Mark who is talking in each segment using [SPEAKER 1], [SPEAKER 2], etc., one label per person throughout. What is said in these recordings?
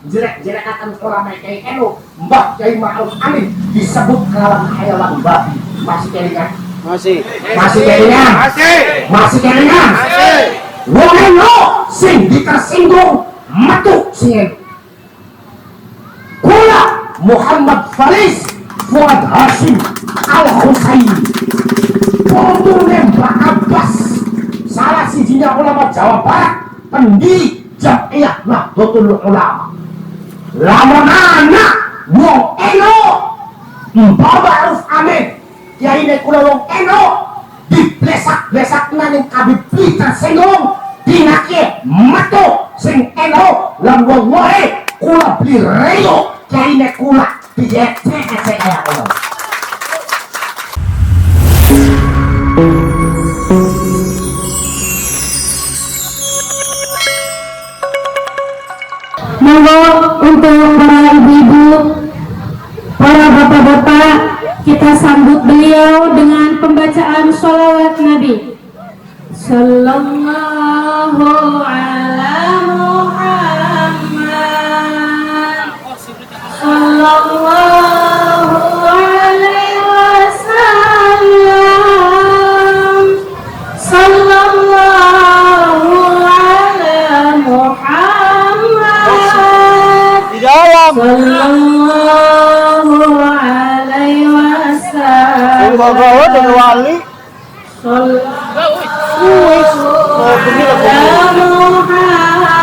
[SPEAKER 1] jelek-jelek akan ulama Kiai Eno, Mbah Kiai Ma'ruf Amin disebut kalam hayawan babi. Masih kelingan?
[SPEAKER 2] Masih
[SPEAKER 1] kelingan? Masih kelingan? Wong Eno sing ditersinggung metu sing kula Muhammad Faris Fuad Hashim Al-Husaini Pondone Mbak Abbas salah sijinya ulama Jawa Barat pendiri Jam'iyah Nahdlatul Ulama. Lamun anak wong Eno Mbah Ma'ruf Amin Kiai kula wong Eno diblesak-blesak nang kabeh tersinggung dinake metu sing Eno lan wong wae kula beli reyo Kiai kula dijecek-ecek kaya ngono.
[SPEAKER 3] Monggo untuk para ibu-ibu, para bapak-bapak, kita sambut beliau dengan pembacaan sholawat Nabi. Sallallahu ala Muhammad, sallallahu alaihi wasallam, sallallahu ala Muhammad.
[SPEAKER 2] di dalam.
[SPEAKER 3] Sallallahu alaihi wasallam.
[SPEAKER 2] Bawa dengan wali.
[SPEAKER 3] Sallallahu ala Muhammad.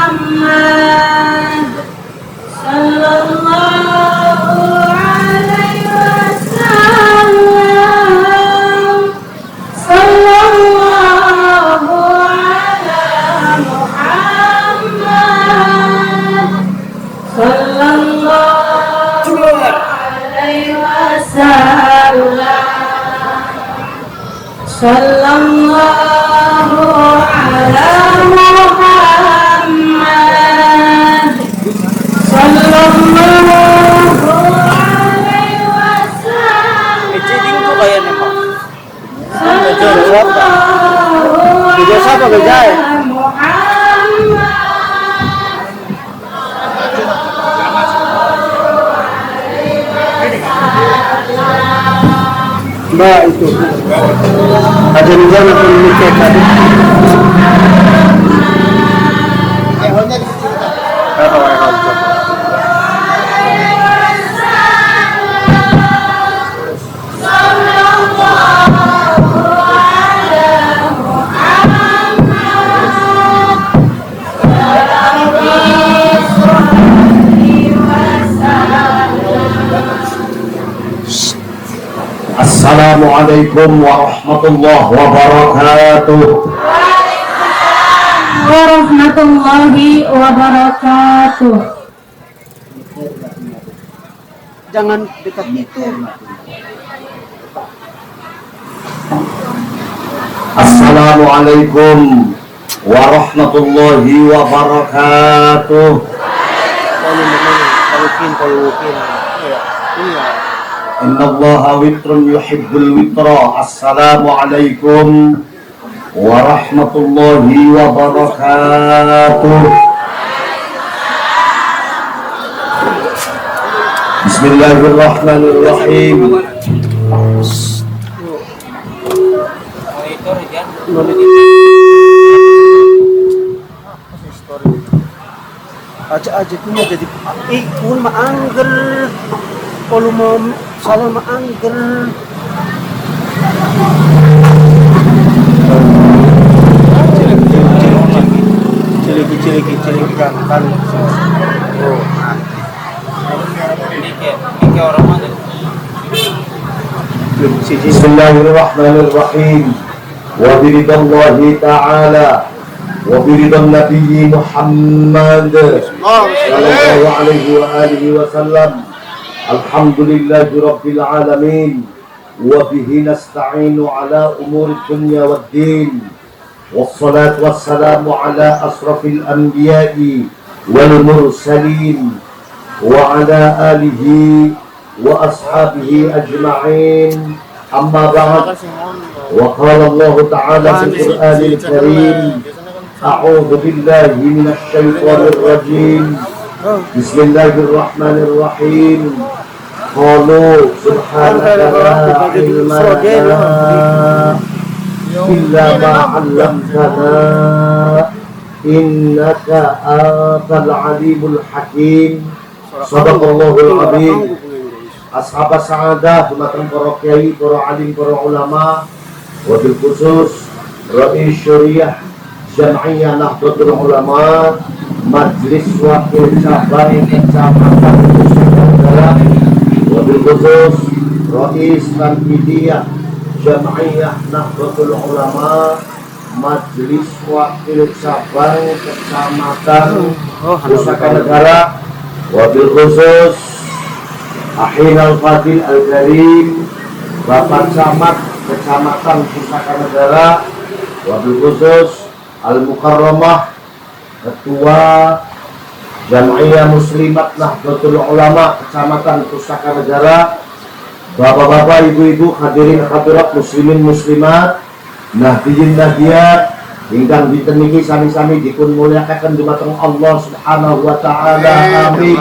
[SPEAKER 3] Sallallahu alaihi wasallam. Sallallahu ala Muhammad. Sallallahu alaihi wasallam. Sallallahu ala Muhammad. Sallallahu alaihi wasallam.
[SPEAKER 2] Ejiding tuh kayaknya Pak.
[SPEAKER 3] Sallallahu
[SPEAKER 2] Beja siapa beja ya?
[SPEAKER 3] ala Muhammad.
[SPEAKER 2] Mbak itu. Ada di sana pemilik tadi.
[SPEAKER 1] Assalamualaikum warahmatullahi wabarakatuh.
[SPEAKER 3] Warahmatullahi wabarakatuh.
[SPEAKER 2] Jangan dekat itu.
[SPEAKER 1] Assalamualaikum warahmatullahi wabarakatuh.
[SPEAKER 2] Kalau iya.
[SPEAKER 1] Innallaha witrun yuhibbul witra. Assalamualaikum warahmatullahi wabarakatuh. Bismillahirrahmanirrahim.
[SPEAKER 2] Aja punya jadi pun maangger. Kalau mau salah maangger. Cilik kan. Oh. Ini orang mana?
[SPEAKER 1] Bismillahirrahmanirrahim. Wa biridallahi ta'ala wa biridan nabiyyi Muhammad sallallahu alaihi wa alihi wa sallam. Alhamdulillahi rabbil alamin wa bihi nasta'inu ala umuri dunya waddin. Wassalatu wassalamu ala asrafil anbiya'i wal mursalin wa ala alihi wa ashabihi ajma'in. Amma ba'd. Wa qala Allah ta'ala fil Qur'anil Karim a'udzu billahi minasy syaithanir rajim. Bismillahirrahmanirrahim. Qalu subhanaka la ilma lana illa ma 'allamtana innaka antal alimul hakim. Sadaqallahul azim. Ashab sa'adah, dumateng para kiai, para alim, para ulama, wabil khusus Rais Syariah Jam'iyah Nahdlatul Ulama, Majelis Wakil Cabang Kecamatan Nusantara, wabil khusus Rais Tanfidiyah Jam'iyah Nahdlatul Ulama, Majelis Wakil Cabang Kecamatan Pusaka Negara, wabil khusus Ahin Al-Fadil Al-Karim, Bapak Camat Kecamatan Pusaka Negara, wabil khusus Al-Mukarramah Ketua Jam'iyah Muslimat Nahdlatul Ulama Kecamatan Pusaka Negara, bapak-bapak, ibu-ibu, hadirin hadirat muslimin muslimat, nahdiyin nahdiyat ingkang dinten niki sami-sami dipun mulyakaken dumateng Allah Subhanahu wa taala. Amin.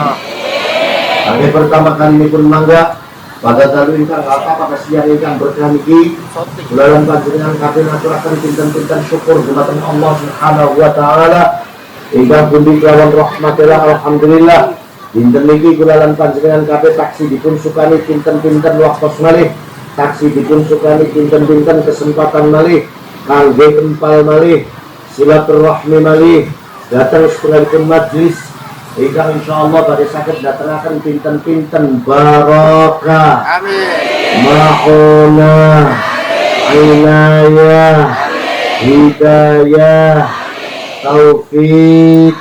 [SPEAKER 1] Kali pertama kali ini pun mangga pada dalu ingkang apa kasihan ingkang berkah niki kula panjenengan kabeh ngaturaken pinten-pinten syukur dumateng Allah Subhanahu wa taala ingkang pundi kelawan rahmatillah. Alhamdulillah dinten niki kula panjenengan kabeh taksi dipun sukani pinten-pinten waktos malih, taksi dipun sukani pinten-pinten kesempatan malih kangge empal malih silaturahmi malih datang setunggalipun majlis ingkang insyaallah badhe saged datengaken pinten-pinten barokah, amin, mauna, inayah, hidayah, taufik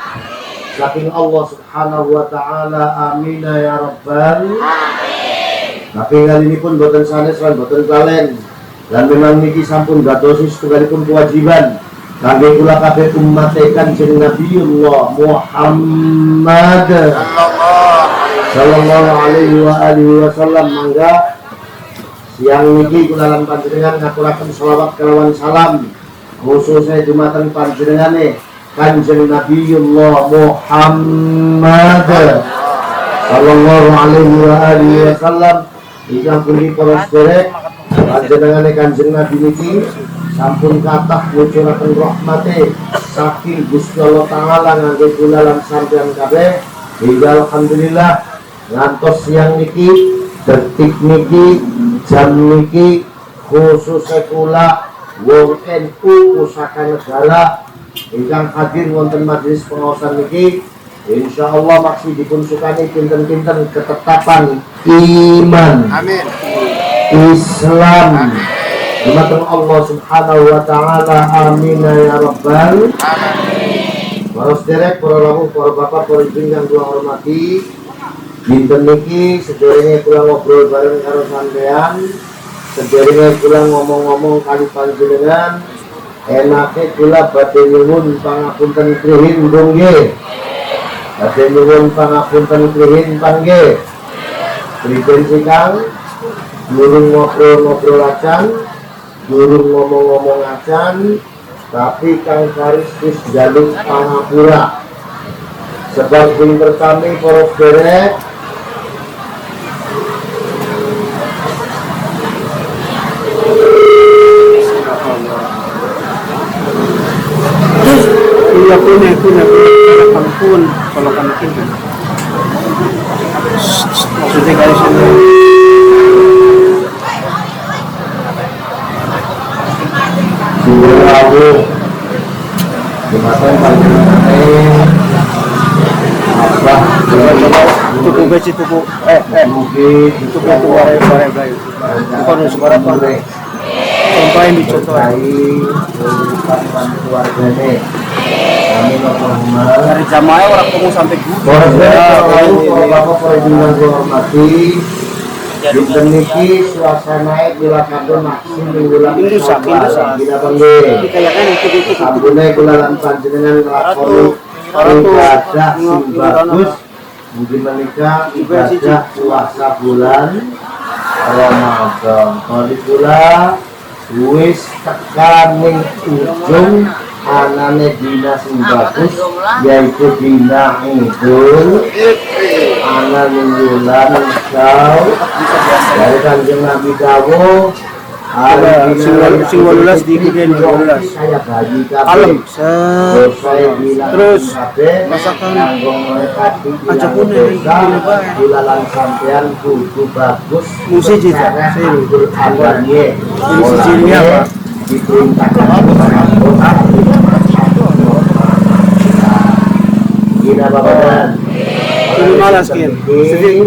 [SPEAKER 1] saking Allah Subhanahu wa taala. Amin ya rabbal alamin. Tapi kali ini pun boten sanes lan boten kalen, dan memang niki sampun dadosi setunggalipun kewajiban kangge kula kabeh umat Kanjeng Nabiullah Muhammad sallallahu alaihi wa alihi wasallam. Mangga siang niki kula lan panjenengan ngaturaken selawat kelawan salam khususnya dumateng panjenengane Kanjeng Nabiullah Muhammad sallallahu alaihi wa alihi wasallam. Ingkang pundi para sedherek panjenengane Kanjeng Nabi niki sampun kathah ngucuraken rahmate saking Gusti Allah taala ngangge kula lan sampeyan kabeh hingga alhamdulillah ngantos siang niki, detik niki, jam niki khususnya kula wong NU Pusaka Negara ingkang hadir wonten majelis pengaosan niki insyaallah maksud dipun sukani pinten-pinten ketetapan iman, amin, Islam dumateng Allah Subhanahu wa taala. Amin ya rabbal alamin. Para sederek, para rawuh, para bapak, para ibu yang kula hormati, dinten niki sederenge kula ngobrol bareng karo sampeyan, sederenge kula ngomong-ngomong kali panjenengan, enake kula badhe nyuwun pangapunten krihin nggih. Badhe nyuwun pangapunten krihin panggih. Pripun sih Kang? Durung ngobrol-ngobrol acan, durung ngomong-ngomong acan, tapi Kang Faris wis njaluk pangapura. Sebab pinter kami para sederek
[SPEAKER 2] punya kampun kalau kami kita maksudnya guys ini
[SPEAKER 1] Surawu jembatan panjenengan apa
[SPEAKER 2] tuku beci tuku
[SPEAKER 1] mungkin
[SPEAKER 2] tuku bare bayu bukan suara pare sampai dicontoh
[SPEAKER 1] keluargane kami Allahumma
[SPEAKER 2] dari jamaah orang tunggu sampai
[SPEAKER 1] para bapak para ibu yang hormati dinten niki suasana dilakon maksud minggulan bila panggih
[SPEAKER 2] kayakan itu
[SPEAKER 1] sampune kula lan panjenengan nglakoni ibadah sing bagus mungkin menika ibadah puasa bulan Ramadan. Kali kula wis tekan ning ujung anane dina sing bagus yaitu dina Idul ana ning bulan Syawal dari Kanjeng Nabi dawuh
[SPEAKER 2] sing 18 di kemudian 12
[SPEAKER 1] saya bagi
[SPEAKER 2] kalem terus
[SPEAKER 1] masakan
[SPEAKER 2] aja pun
[SPEAKER 1] bulalan sampean kudu bagus
[SPEAKER 2] musik jita
[SPEAKER 1] Al-Qur'annya
[SPEAKER 2] ini apa
[SPEAKER 1] diperintahkan Gina babadan
[SPEAKER 2] ini malas kan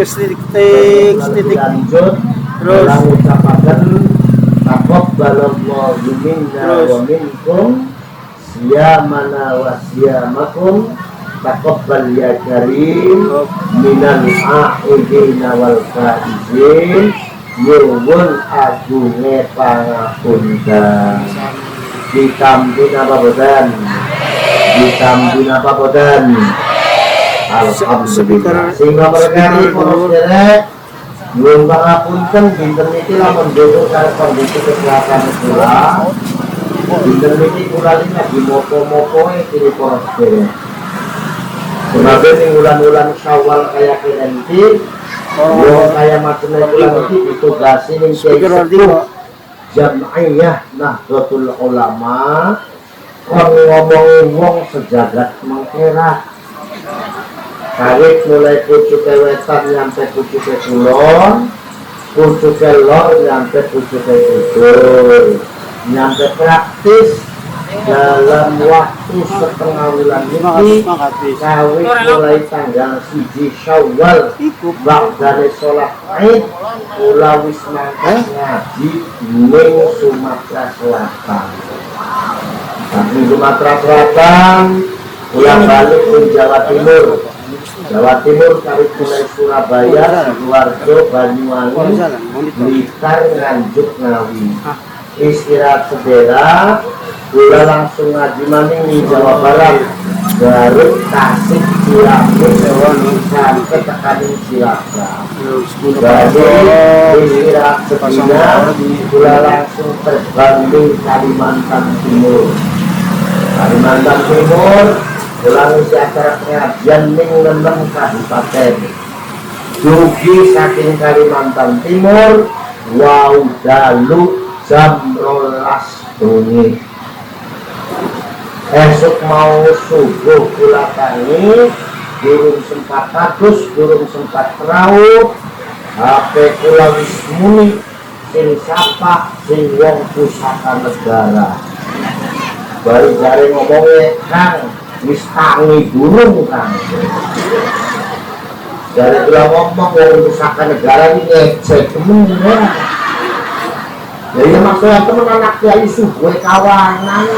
[SPEAKER 2] sedikit
[SPEAKER 1] lanjut
[SPEAKER 2] terus
[SPEAKER 1] ucapakan taqabbalallahu minna wa minkum siyamana wa siyamakum taqabbal ya karim minal a'idina wal faizin yuwun agunge pangapunten ditambin apa boten alhamdulillah sehingga berkali para nyuwun pangapunten dinten niki lamun dhewe karo kondisi kesehatan kula dinten niki kula lagi mopo-mopoe kiri para sedherek sebagai ning wulan-wulan Syawal kaya kene yo kaya macam kula niki ditugasi ning Jam'iyah Nahdlatul Ulama ngomong wong sejagat mengkira kawit mulai pucuke wetan nyampe pucuke kulon, pucuke lor nyampe pucuke kidul, nyampe praktis dalam waktu setengah bulan ini kawit mulai tanggal 1 Syawal ba'dane sholat Id kula wis mangkat ngaji ning Sumatera Selatan. Di Sumatera Selatan pulang balik ke Jawa Timur kawit mulai Surabaya, Sidoarjo, Banyuwangi, Blitar, Nganjuk, Ngawi. Istirahat sebentar, kula langsung ngaji maning di Jawa Barat, Garut, Tasik, Ciamis, sampai tekanin Cilacap. Jadi istirahat sebentar, kula langsung terbang di Kalimantan Timur. Ulangi si acara pengajian ning 6 kabupaten dugi saking Kalimantan Timur wau dalu jam 12 bengi esuk mau subuh kula tangi durung sempat tagus durung sempat raut HP kula wis muni sing sapa sing wong pusaka negara baru jare ngomongnya Kang wis tangi burung Kang dari bilang ngomong yang pusaka negara ini ngecek temen ya jadi maksudnya temen anak kiai subuh kawanan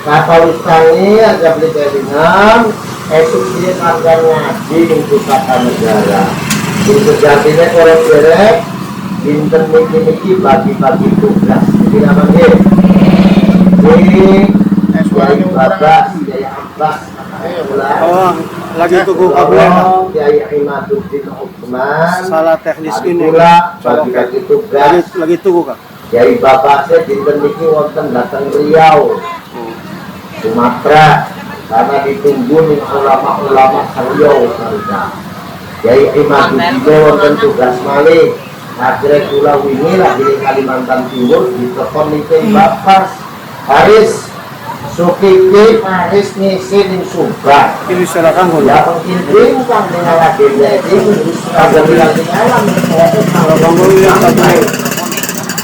[SPEAKER 1] kata wis tangi aja beli kelingan esok dia akan ngaji di pusaka negara di sejatinya kalau derek dinten niki bagi-bagi tugas jadi namanya Kiai Babas, Kiai Abbas,
[SPEAKER 2] lagi tunggu kabel
[SPEAKER 1] Kiai Imaduddin Utsman.
[SPEAKER 2] Salah teknis ini.
[SPEAKER 1] Bagi-bagi tugas.
[SPEAKER 2] Lagi tunggu Kak.
[SPEAKER 1] Kiai Babasnya dinten niki wonten datang Riau, Sumatera, karena ditunggu nih ulama-ulama Riau sarua. Kiai Imaduddin wonten tugas malih. Akhirnya kula wingi lagi di Kalimantan Timur ditelepon niki Babas. Haris Sukiki Haris ngisi ning Subang.
[SPEAKER 2] Ini silakan
[SPEAKER 1] Ya penting kan dengan agenda ini kagak bilang alam kalau ngomong yang terbaik.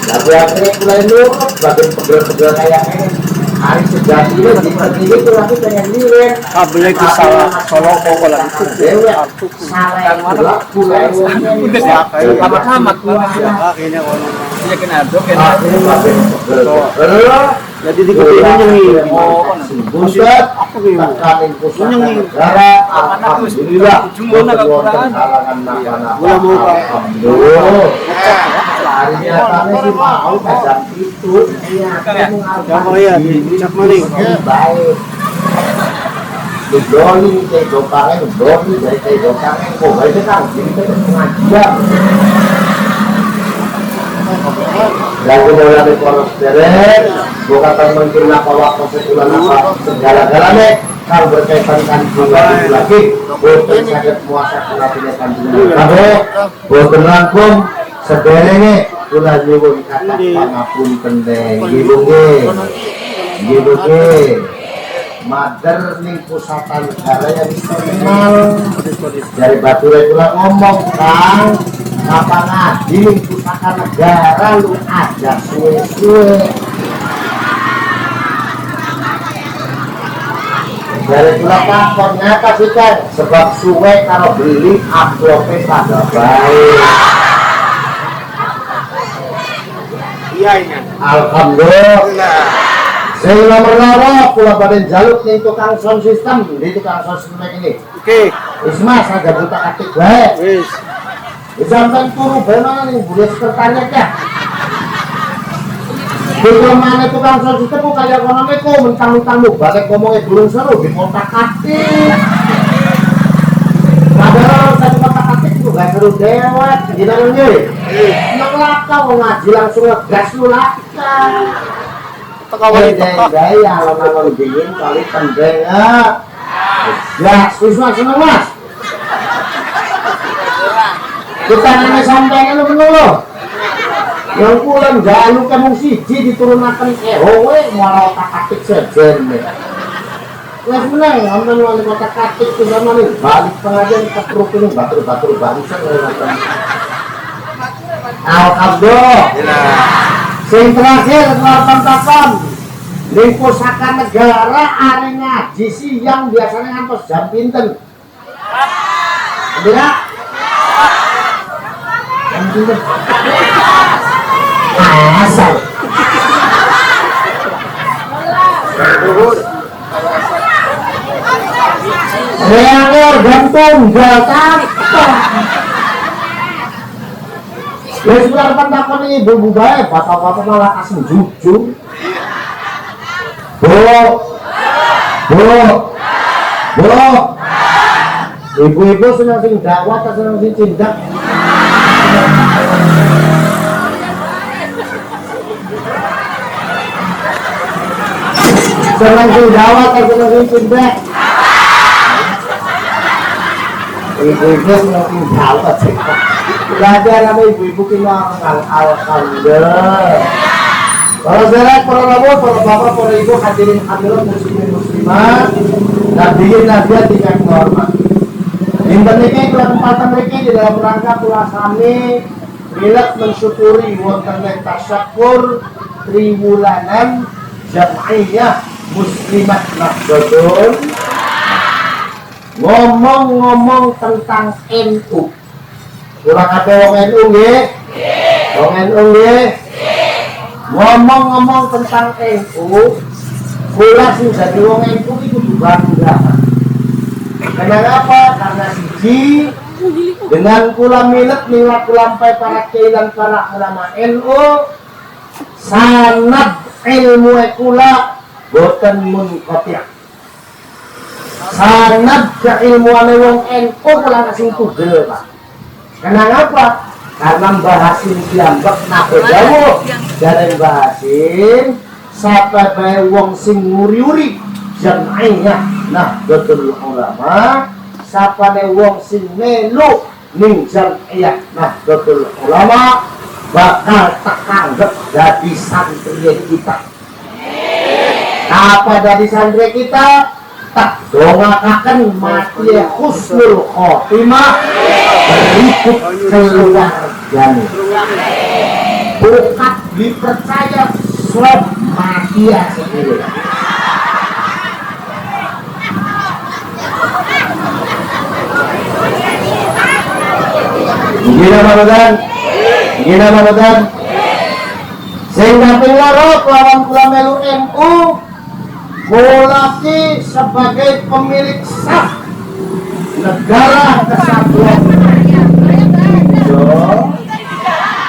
[SPEAKER 1] Tapi akhirnya mulai nurut bagian pegel-pegel kayak ini. Hari sejatinya di ini tuh lagi pengen liren.
[SPEAKER 2] Kabelnya ke salah Solo kok lagi itu.
[SPEAKER 1] Dewe salah pula
[SPEAKER 2] Amat-amat akhirnya kalau dia kena aduk
[SPEAKER 1] akhirnya bagian pegel.
[SPEAKER 2] Jadi dikepingin yang ini.
[SPEAKER 1] Pusat, tekanin pusat negara, alhamdulillah. Alhamdulillah. Harinya kami sih mau kadang itu.
[SPEAKER 2] Kamu ya, dicap maling.
[SPEAKER 1] Baik. Didoli, kayak dokangnya, didoli dari kayak dokangnya. Kok baiknya kan, jadi kita pengajian. Dan kemudian di poros derek, bukan mungkin apa waktu sebulan apa segala-galanya kalau berkaitan kandungan lagi, bukan sakit puasa kelapinya kandungan. Tapi bukan rangkum sederhana kula nyuwun kata pangapun pendeng, gibuge, mader ning pusatan negara yang terkenal dari Bature kula ngomong Kang. Apa ngaji ning pusaka negara lu aja suwe-suwe. Dari kula pakon nyata sih kan sebab suwe kalau beli uploadnya pada baik.
[SPEAKER 2] Iya ini.
[SPEAKER 1] Alhamdulillah. Sing nomor loro kula badhe njaluk ning tukang sound system di tukang sound system ini.
[SPEAKER 2] Oke.
[SPEAKER 1] Wis Mas ada buta katik bae.
[SPEAKER 2] Wis.
[SPEAKER 1] Sampai turu benar nih, boleh sekretariat ya. Di mana tukang sound system kok kayak ekonomi kok mentang-mentang lu balik ngomongnya belum seru di kota katik. Padahal saya kota katik itu gak seru dewet, gimana nih? Emang laka mau ngaji langsung ngegas lu laka.
[SPEAKER 2] Tekawali teka.
[SPEAKER 1] Gaya alon-alon dingin kali pendeng ya. Ya, susah seneng Mas. Kita nanya sampai lu menulu yang pulang jalu kamu siji diturunakan we muara otak katik sejen nih wes menang ambil wali otak katik itu sama nih balik pengajian ke perut ini batur-batur bangsa alhamdulillah sing terakhir keluar pantapan di pusaka negara are ngaji siang biasanya ngantos jam pinten tidak asal reanger gantung gak ya sebenarnya pendapat ini ibu-ibu baik bapak-bapak malah kasih jujur ibu-ibu senang sing dakwah atau senang sing tindak senang sing dakwah atau senang sing tindak ibu-ibu senang sing dakwah belajar sama ibu-ibu kita alhamdulillah. Para saudara, para rabu, para bapak, para ibu hadirin hadirat muslimin muslimat nabiyin nabiat tingkat hormat. Intan ini kesempatan mereka di dalam rangka pula kami milat mensyukuri wonten tasyakur triwulanan jam'iyah muslimat Nahdlatul ngomong-ngomong tentang NU. Kurang ada wong NU nggih? Wong NU nggih? Ngomong-ngomong tentang NU, kula sing dadi wong NU iku bangga. Kenapa? Karena siji dengan kula milet niwak lampai para kiai dan para ulama NU sanad ilmu kula boten munqati'. Sanad keilmuane wong NU kula sing tugel, Pak. Kenapa? Karena bahasin diambek napa dawuh dari bahasin sapa bae wong sing nguri-uri jam'iyah Nahdlatul Ulama sapa bae wong sing melu ning jam'iyah Nahdlatul Ulama bakal tekanggep dadi santri kita. Apa dari santri kita? Tak dongakaken mati husnul khotimah berikut keluarganya. Bukan dipercaya sob mati sendiri. Gila Ramadan. Sehingga pilaro lawan kula melu NU mulai sebagai pemilik sah negara kesatuan.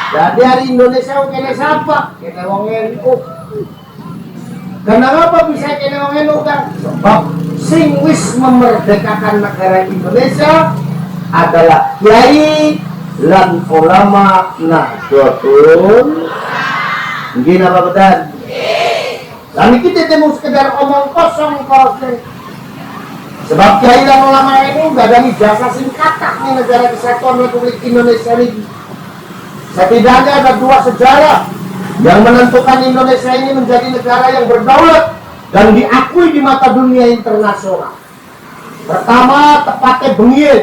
[SPEAKER 1] Jadi hari Indonesia kene siapa? Kene wong NU. Kenapa bisa kene wong NU kan? Sebab sing wis memerdekakan negara Indonesia adalah kiai, lan ulama Nahdlatul. Nggih napa betan? Dan kita temu sekedar omong kosong kosong. Sebab kiai dan ulama ini nggak ada jasa singkatan nih negara kesatuan Republik Indonesia ini. Setidaknya ada dua sejarah yang menentukan Indonesia ini menjadi negara yang berdaulat dan diakui di mata dunia internasional. Pertama, tepatnya bengian.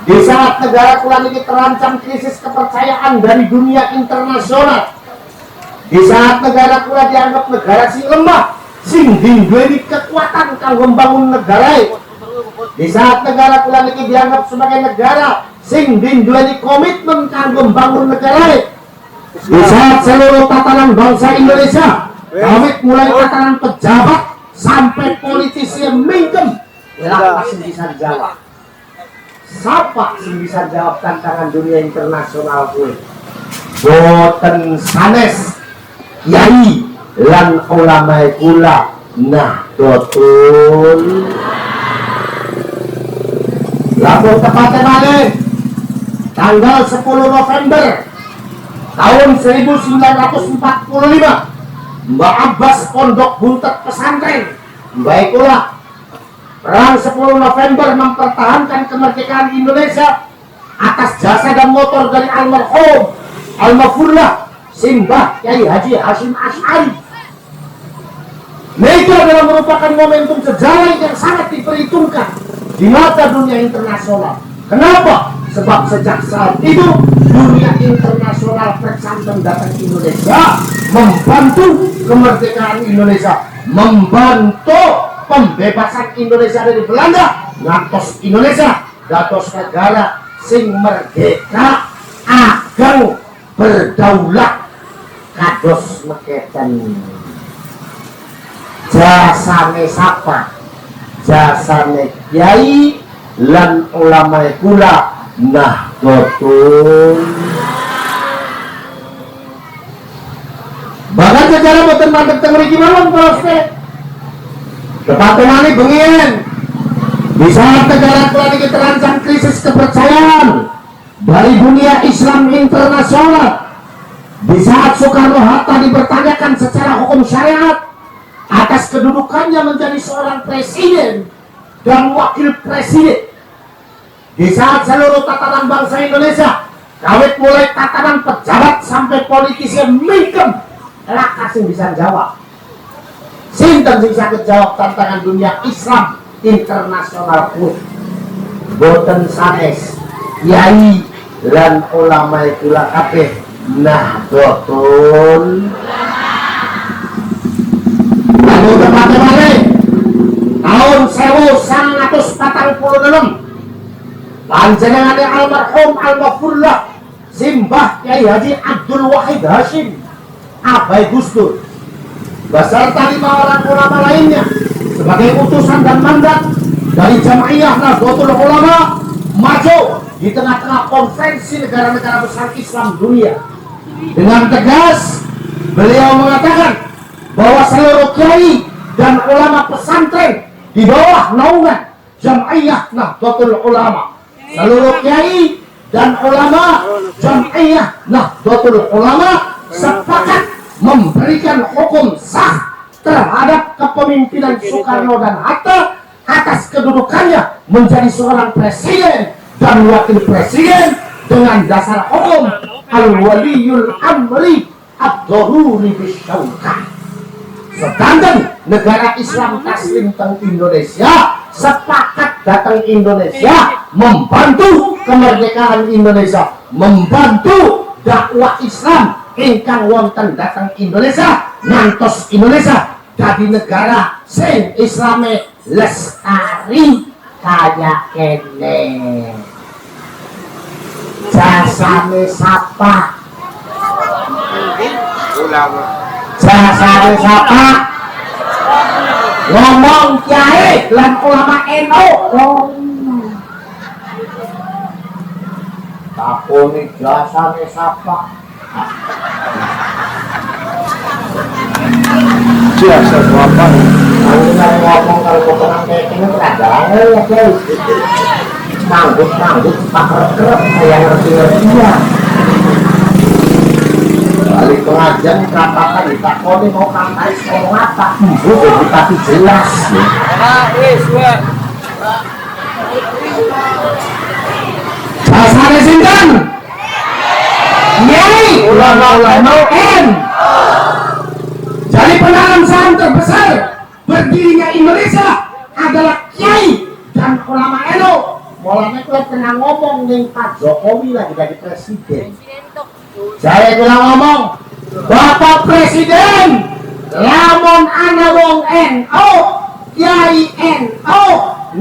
[SPEAKER 1] Di saat negara kula ini terancam krisis kepercayaan dari dunia internasional. Di saat negara kula dianggap negara sing lemah, sing duweni kekuatan kanggo membangun negara. Di saat negara kula ini dianggap sebagai negara sing duweni komitmen kanggo membangun negara. Di saat seluruh tatanan bangsa Indonesia, kawit mulai tatanan pejabat sampai politisi yang mingkem, lah masih bisa jawab. Siapa sing bisa jawab tantangan dunia internasional kuwi? Boten sanes Yai lan ulama kula Nahdlatul. Lalu tepatnya malih tanggal 10 November tahun 1945, Mbak Abbas Pondok Buntet Pesantren Mbak kula perang 10 November mempertahankan kemerdekaan Indonesia atas jasa dan motor dari almarhum Al-Mafurlah Simbah Kyai Haji Hashim Asy'ari. Itu adalah merupakan momentum sejarah yang sangat diperhitungkan di mata dunia internasional. Kenapa? Sebab sejak saat itu dunia internasional pesantren datang ke Indonesia, membantu kemerdekaan Indonesia, membantu pembebasan Indonesia dari Belanda, ngantos Indonesia dados negara sing merdeka ageng berdaulat kados meketen. Jasane sapa? Jasane kiai lan ulama kula Nahdlatul. Bahkan secara boten mandeg teng mriki mawon Prospek. Tepatnya bengian. Di saat negara kula niki terancam krisis kepercayaan dari dunia Islam internasional. Di saat Soekarno-Hatta dipertanyakan secara hukum syariat atas kedudukannya menjadi seorang presiden dan wakil presiden. Di saat seluruh tatanan bangsa Indonesia, kawit mulai tatanan pejabat sampai politisi mingkem, laka sing bisa jawab. Sinten sing saged jawab tantangan dunia Islam internasional pun. Boten sanes kiai lan ulama kula kabeh Nahdlatul. Lalu tepatnya malih tahun 1946 panjenengane almarhum Al-Mafurlah Simbah Kyai Haji Abdul Wahid Hashim Abai Gus Dur beserta 5 orang ulama lainnya sebagai utusan dan mandat dari Jamaiyah Nahdlatul Ulama maju di tengah-tengah konferensi negara-negara besar Islam dunia. Dengan tegas beliau mengatakan bahwa seluruh kiai dan ulama pesantren di bawah naungan Jamaiyah Nahdlatul Ulama, seluruh kiai dan ulama Jamaiyah Nahdlatul Ulama sepakat memberikan hukum sah terhadap kepemimpinan Soekarno dan Hatta atas kedudukannya menjadi seorang presiden dan wakil presiden dengan dasar hukum al-waliyul amri ad-daruri bisyauqah. Sedangkan negara Islam taslim teng Indonesia sepakat datang Indonesia membantu kemerdekaan Indonesia, membantu dakwah Islam ingkang wonten datang Indonesia ngantos Indonesia jadi negara sing Islame lestari kaya kene. Jasane sapa?
[SPEAKER 2] Ulama.
[SPEAKER 1] Jasane sapa? Ngomong kiai lan ulama NU. Takoni jasane sapa?
[SPEAKER 2] Jasa apa?
[SPEAKER 1] Kalau ngomong kalau potongan kayak gini ada ya guys. manggut paker-kerep kayak ngerti-ngerti ya. Balik pengajian katakan ditakoni mau kantai ngomong apa? Ibu tapi jelas ya. Bahasanya sinten? Nyai ulama-ulama N. Jadi penanam saham terbesar berdirinya Indonesia adalah Kiai dan ulama NU. Mulanya kita pernah ngomong nih Pak Jokowi lagi jadi presiden. Saya bilang ngomong, Bapak Presiden, lamun ana wong NU, Kiai NU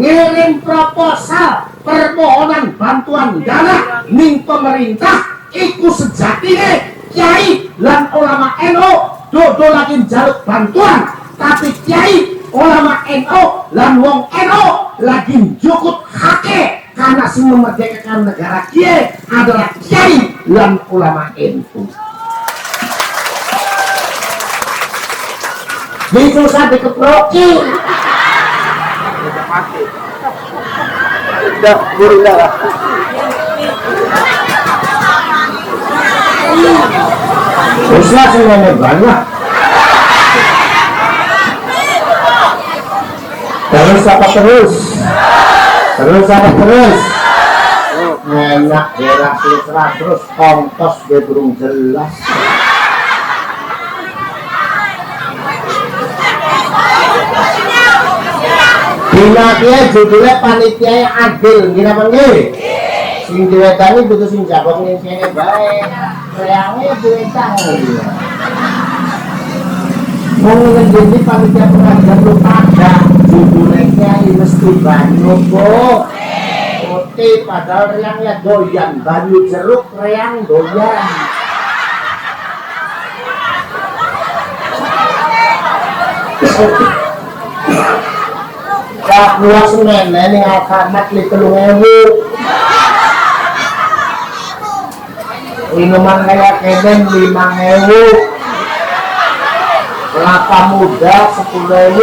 [SPEAKER 1] ngirim proposal permohonan bantuan dana ning pemerintah, iku sejatine Kiai lan ulama NU dodo lagi jaluk bantuan, tapi Kiai ulama NU lan wong NU lagi jukut hake karena si memerdekakan negara Kiai adalah Kiai lan ulama NU. Itu saya dikeproki.
[SPEAKER 2] Udah, buru dah.
[SPEAKER 1] Teruslah semuanya banyak. Terus apa terus? Terus apa terus? Enak daerah terus ongkos dia belum jelas. Dina kia judulnya panitia adil, gila panggil. Sing diwetani butuh sing jagong ning kene bae. Reange diwetang dia. Wong ngendi panitia pengajian lu pada judulnya kiai mesti banyu kok. Oke, padahal reangnya doyan, banyu jeruk reang doyan. Kak luas semene ning Alfamart li 3.000. Minuman kayak keden 5.000. Kelapa muda 10.000.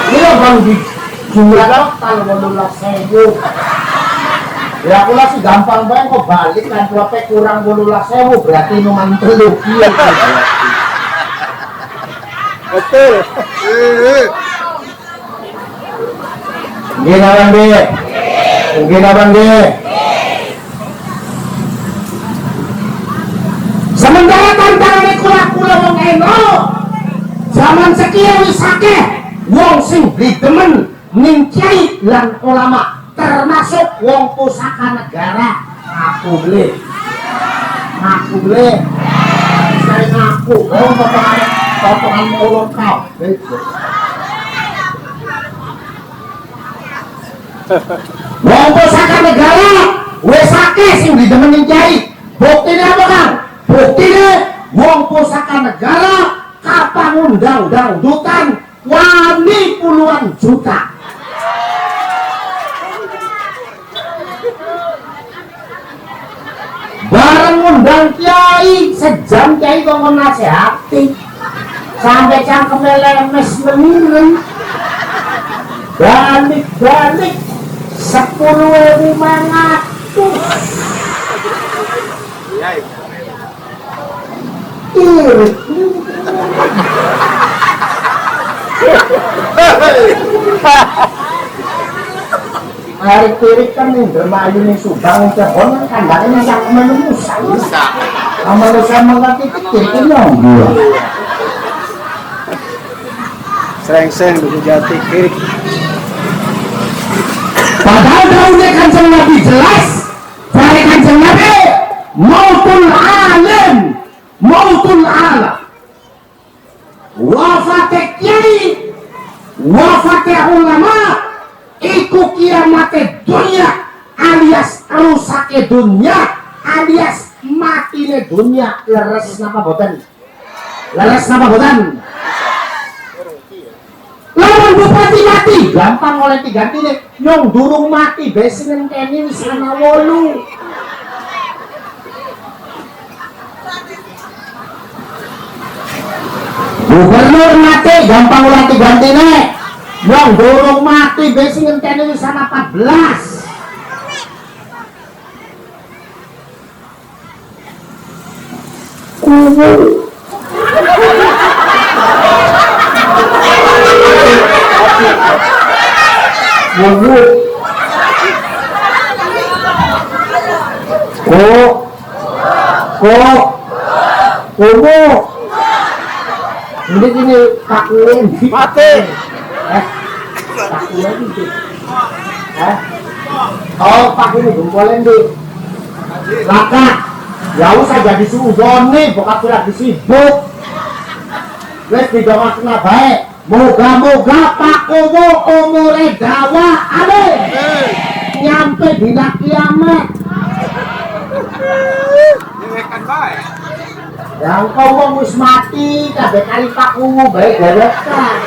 [SPEAKER 1] Ini bang dijual kalau 18.000. Ya aku lah sih gampang banget kok balik kan berapa kurang 18.000 berarti minuman telur iya.
[SPEAKER 2] Betul.
[SPEAKER 1] Gina bang de. Sementara tantangan kula wong eno zaman sekian wis akeh wong sing demen ning kiai lan ulama termasuk wong pusaka negara. Aku beli saya ngaku wong potongan mulut kau wong pusaka negara wis akeh sing demen ning kiai. Buktine apa kan? Buktine wong pusaka negara kapan undang dutan wani puluhan juta. Bareng undang kiai sejam kiai kok nasihati sampai cangkeme lemes menireng. Balik 10.500. Irit. Hari kiri kan nih bermain nih subang cebon kan kandangnya yang manusia. Manusia mengerti kecil kan yang dua.
[SPEAKER 2] Sering dulu jati kiri.
[SPEAKER 1] Padahal daunnya Kanjeng Nabi jelas. Dari Kanjeng Nabi mautul alam wafate kiai wafate ulama iku kiamate dunia alias rusake dunia alias matine dunia. Leres napa boten? Lawan bupati mati gampang oleh diganti nih nyong durung mati besinen kene wis ana 8. Gubernur mati gampang oleh diganti nih Wong durung mati besi ngenteni wis ana 14. Ini gini Pak Ulin
[SPEAKER 2] Mati.
[SPEAKER 1] Pak Ulin itu. Oh Pak ini gempolin di Laka. Ya usah jadi suudon nih, bokap lagi sibuk. Wes didongak kena baik. Moga-moga Pak Kowo umure dawa amin. Nyampe dina kiamat.
[SPEAKER 2] Nyewekan bae.
[SPEAKER 1] Yang kau wong wis mati kabeh kali Pak Kowo bae dewekan.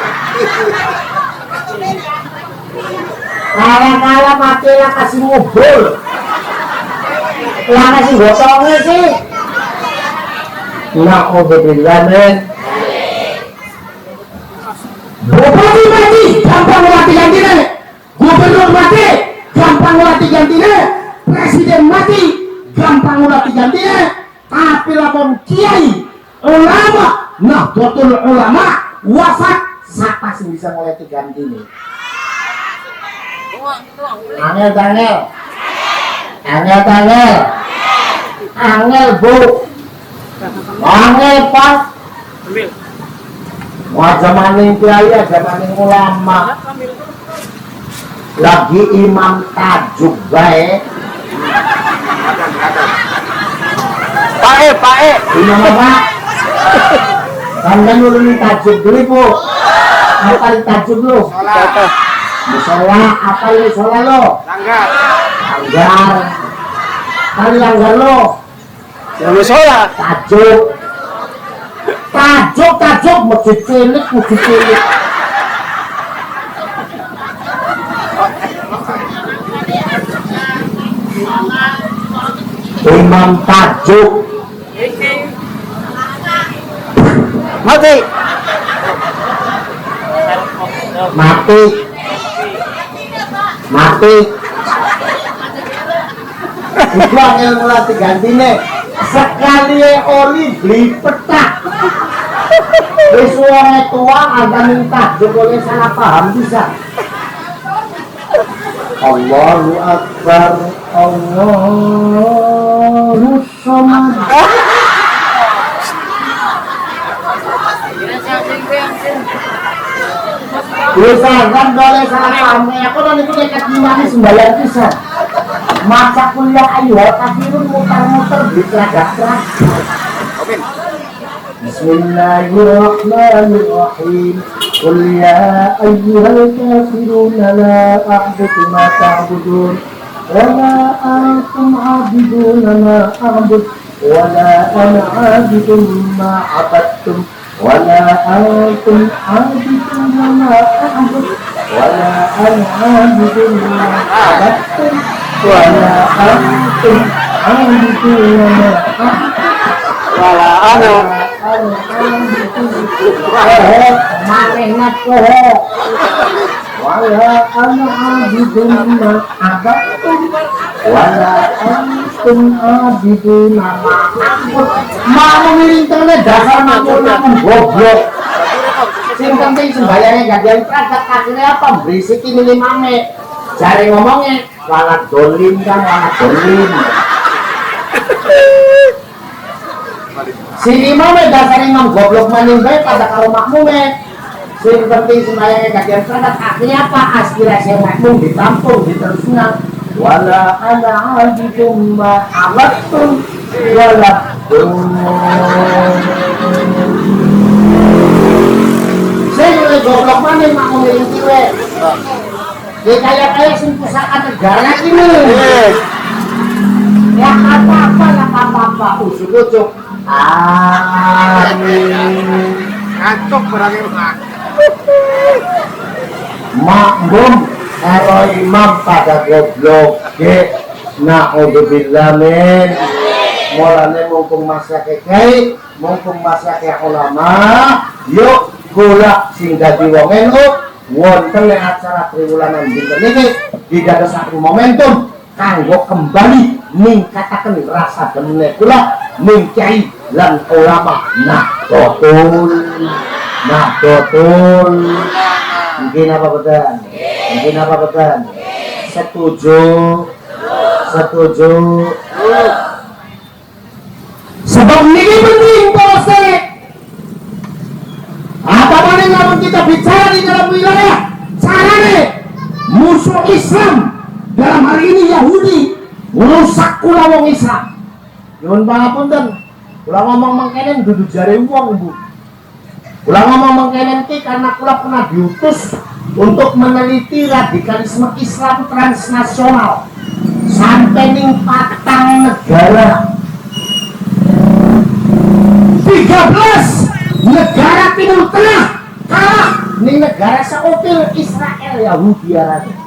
[SPEAKER 1] Kala-kala mati lah kasih ngubul. Lah kasih gotongnya sih. Na'udzubillah men. Bupati mati, gampang mati gantine. Gubernur mati, gampang mati gantine. Presiden mati, gampang mati gantine. Tapi lapor kiai, ulama, Nahdlatul Ulama wafat, siapa sih bisa mulai gantine? Angel bu, angel pak. Wajah maning kiai, wajah maning ulama. Lagi imam tajuk baik. Pae. Imam apa? Sampai nulungi tajuk dulu bu. Apa tajuk lu? Musola, apa lu musola lo? Langgar. Kali langgar lo.
[SPEAKER 2] Yang musola.
[SPEAKER 1] Tajuk, masjid cilik. Imam tajuk mati. Itu angel mulai digantine. Sekali oli beli petak. Wis wong tua ada minta jebole salah paham bisa. Allahu Akbar, Allahu Samad. Bisa kan boleh salah paham. Aku nanti itu dekat gimana sembahyang pisan. Masa kuliah ayyuhal kafirun muter-muter di telaga-telaga. Bismillahirrahmanirrahim. Qul ya ayyuhal kafirun la a'budu ma ta'budun wa la antum 'abidun ma a'bud wa la ana 'abidun ma 'abadtum wa la antum 'abidun ma a'bud wa la ana 'abidun ma 'abadtum wala antum 'abidun ma wala ana manehna koho wala ana 'abidun ma 'abadtum wala antum 'abidun ma a'bud. Mau ngintene dasar makmum goblok. Sing penting sembayange gantian pragat kasine apa berisik ini limame. Jare ngomongnya walat dolim kan walat dolim. Si imame dasar imam goblok maning bae pada karo makmume. Sing penting sembayange gantian pragat akhirnya apa? Aspirasi makmum ditampung diterusna. Wala ana 'abidum ma 'abadtum wala sing goblok maning makmum yang kiwe. Ya kayak sing pusaka negara ini. Ya apa-apa ujuk-ujuk. Amin.
[SPEAKER 2] Ngantuk barangnya mak.
[SPEAKER 1] Makmum karo imam pada goblok. Na'udzubillah min. Mulane mumpung masyake kiai, mumpung masyake ulama, yuk golak sing dadi wong NU wonten ing acara triwulan dinten niki didadosaken momentum kanggo kembali ningkataken rasa demen kula ning kiai lan ulama Nahdlatul mungkin apa betul setuju sebab ini penting proses apa mana namun kita bicara di dalam wilayah carane musuh Islam dalam hari ini Yahudi merusak kula wong Islam. Nyuwun pangapunten, kula ngomong mengkenen dudu jare wong, Bu. Kula ngomong mengkenen ki karena kula pernah diutus untuk meneliti radikalisme Islam transnasional sampai ning 4 negara. 13 negara Timur Tengah kalah ning negara seopil Israel Yahudi Arabia.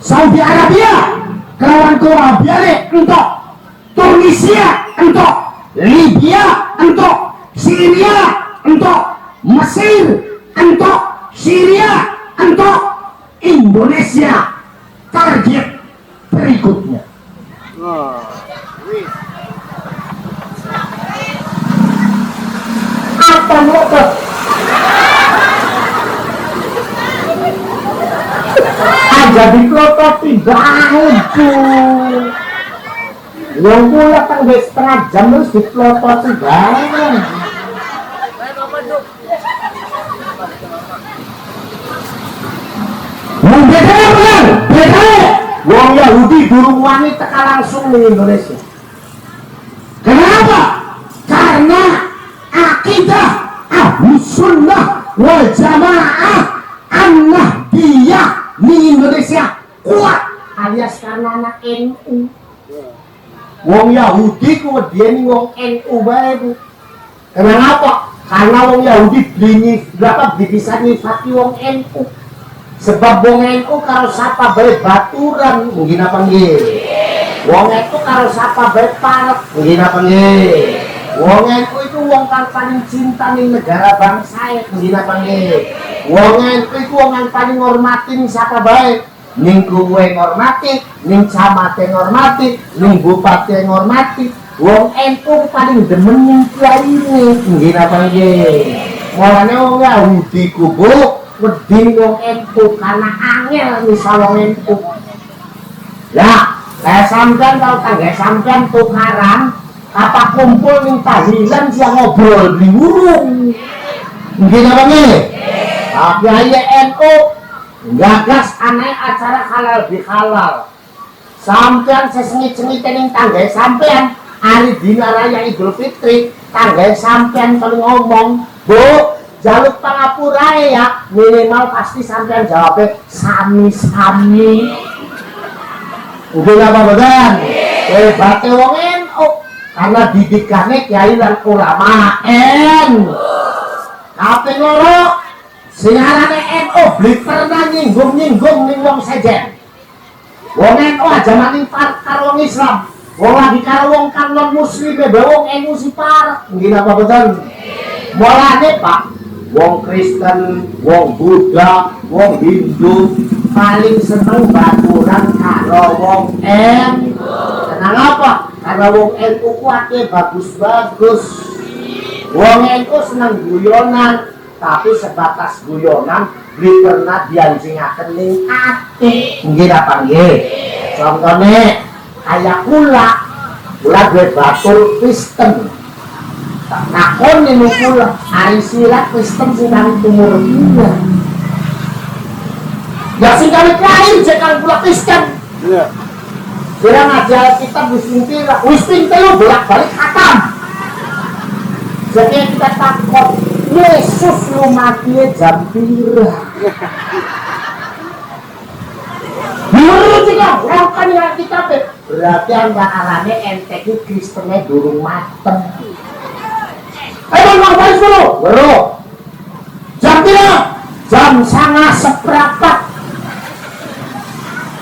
[SPEAKER 1] Saudi Arabia kelawan Arabia untuk Tunisia untuk Libya untuk Syria untuk Mesir untuk Syria untuk Indonesia target berikutnya. Apa motor? Jadi klototi baju yang pula tanggal setengah jam terus diklototi baju beda wong Yahudi durung wani teka langsung di Indonesia. Kenapa? Karena akidah Ahlus Sunnah wal Jamaah An-Nahdliyah di Indonesia kuat alias karena anak NU. Wong Yahudi kemudian wong NU bae, Bu. Kenapa? Karena wong Yahudi bisa nyifati wong NU. Sebab wong NU karo sapa bae baturan, mungkin apa nggih? Wong NU karo sapa bae parek, mungkin apa nggih? Wong NU itu wong kang paling cinta ning negara bangsa, mungkin apa nggih? Wong NU itu wong kang paling ngormatin sapa bae. Ning kuwe ngormati, ning camate ngormati, ning bupati ngormati. Wong NU paling demen ning kiyaine, nggih napa nggih. Mulane wong Yahudi kubu wedi wong NU karena angel misal wong NU. Lah, saya sampean tau tangga sampean tukaran apa kumpul ning tahlilan siang ngobrol di urung. Nggih napa nggih? Tapi aye NU gagas aneh acara halal bihalal sampean sesengit-sengit ning tangga sampean hari dina raya Idul Fitri tangga sampean kalau ngomong Bu jaluk pangapura ya minimal pasti sampean jawabnya sami-sami udah apa badan hebatnya wong NU karena didikannya kiai dan ulama kaping loro sing arane NU beli pernah nyinggung ning wong sejen. Wong NU aja maning karo wong Islam. Wong lagi karo wong kan non muslim be wong NU si parek. Nggih napa boten? Mulane Pak, wong Kristen, wong Buddha, wong Hindu paling seneng baturan karo wong NU. Kenapa? Karena wong NU kuatnya bagus-bagus. Wong NU seneng guyonan. Tapi sebatas guyonan beli pernah dianjingaken ning ati nggih apa nggih contohnya kayak kula duwe batur Kristen nakon niku kula ari silat Kristen sing nang tumur kula ya sing kali kain jekal kula Kristen iya kira ngajal kita wis pinter bolak-balik khatam jadi kita takut Yesus lu mati jam pira. Menurut juga orang kan yang kita berarti anda alane enteki Kristennya durung mateng. Ayo ngapain dulu? Bro. Jam pira? Jam 9:00.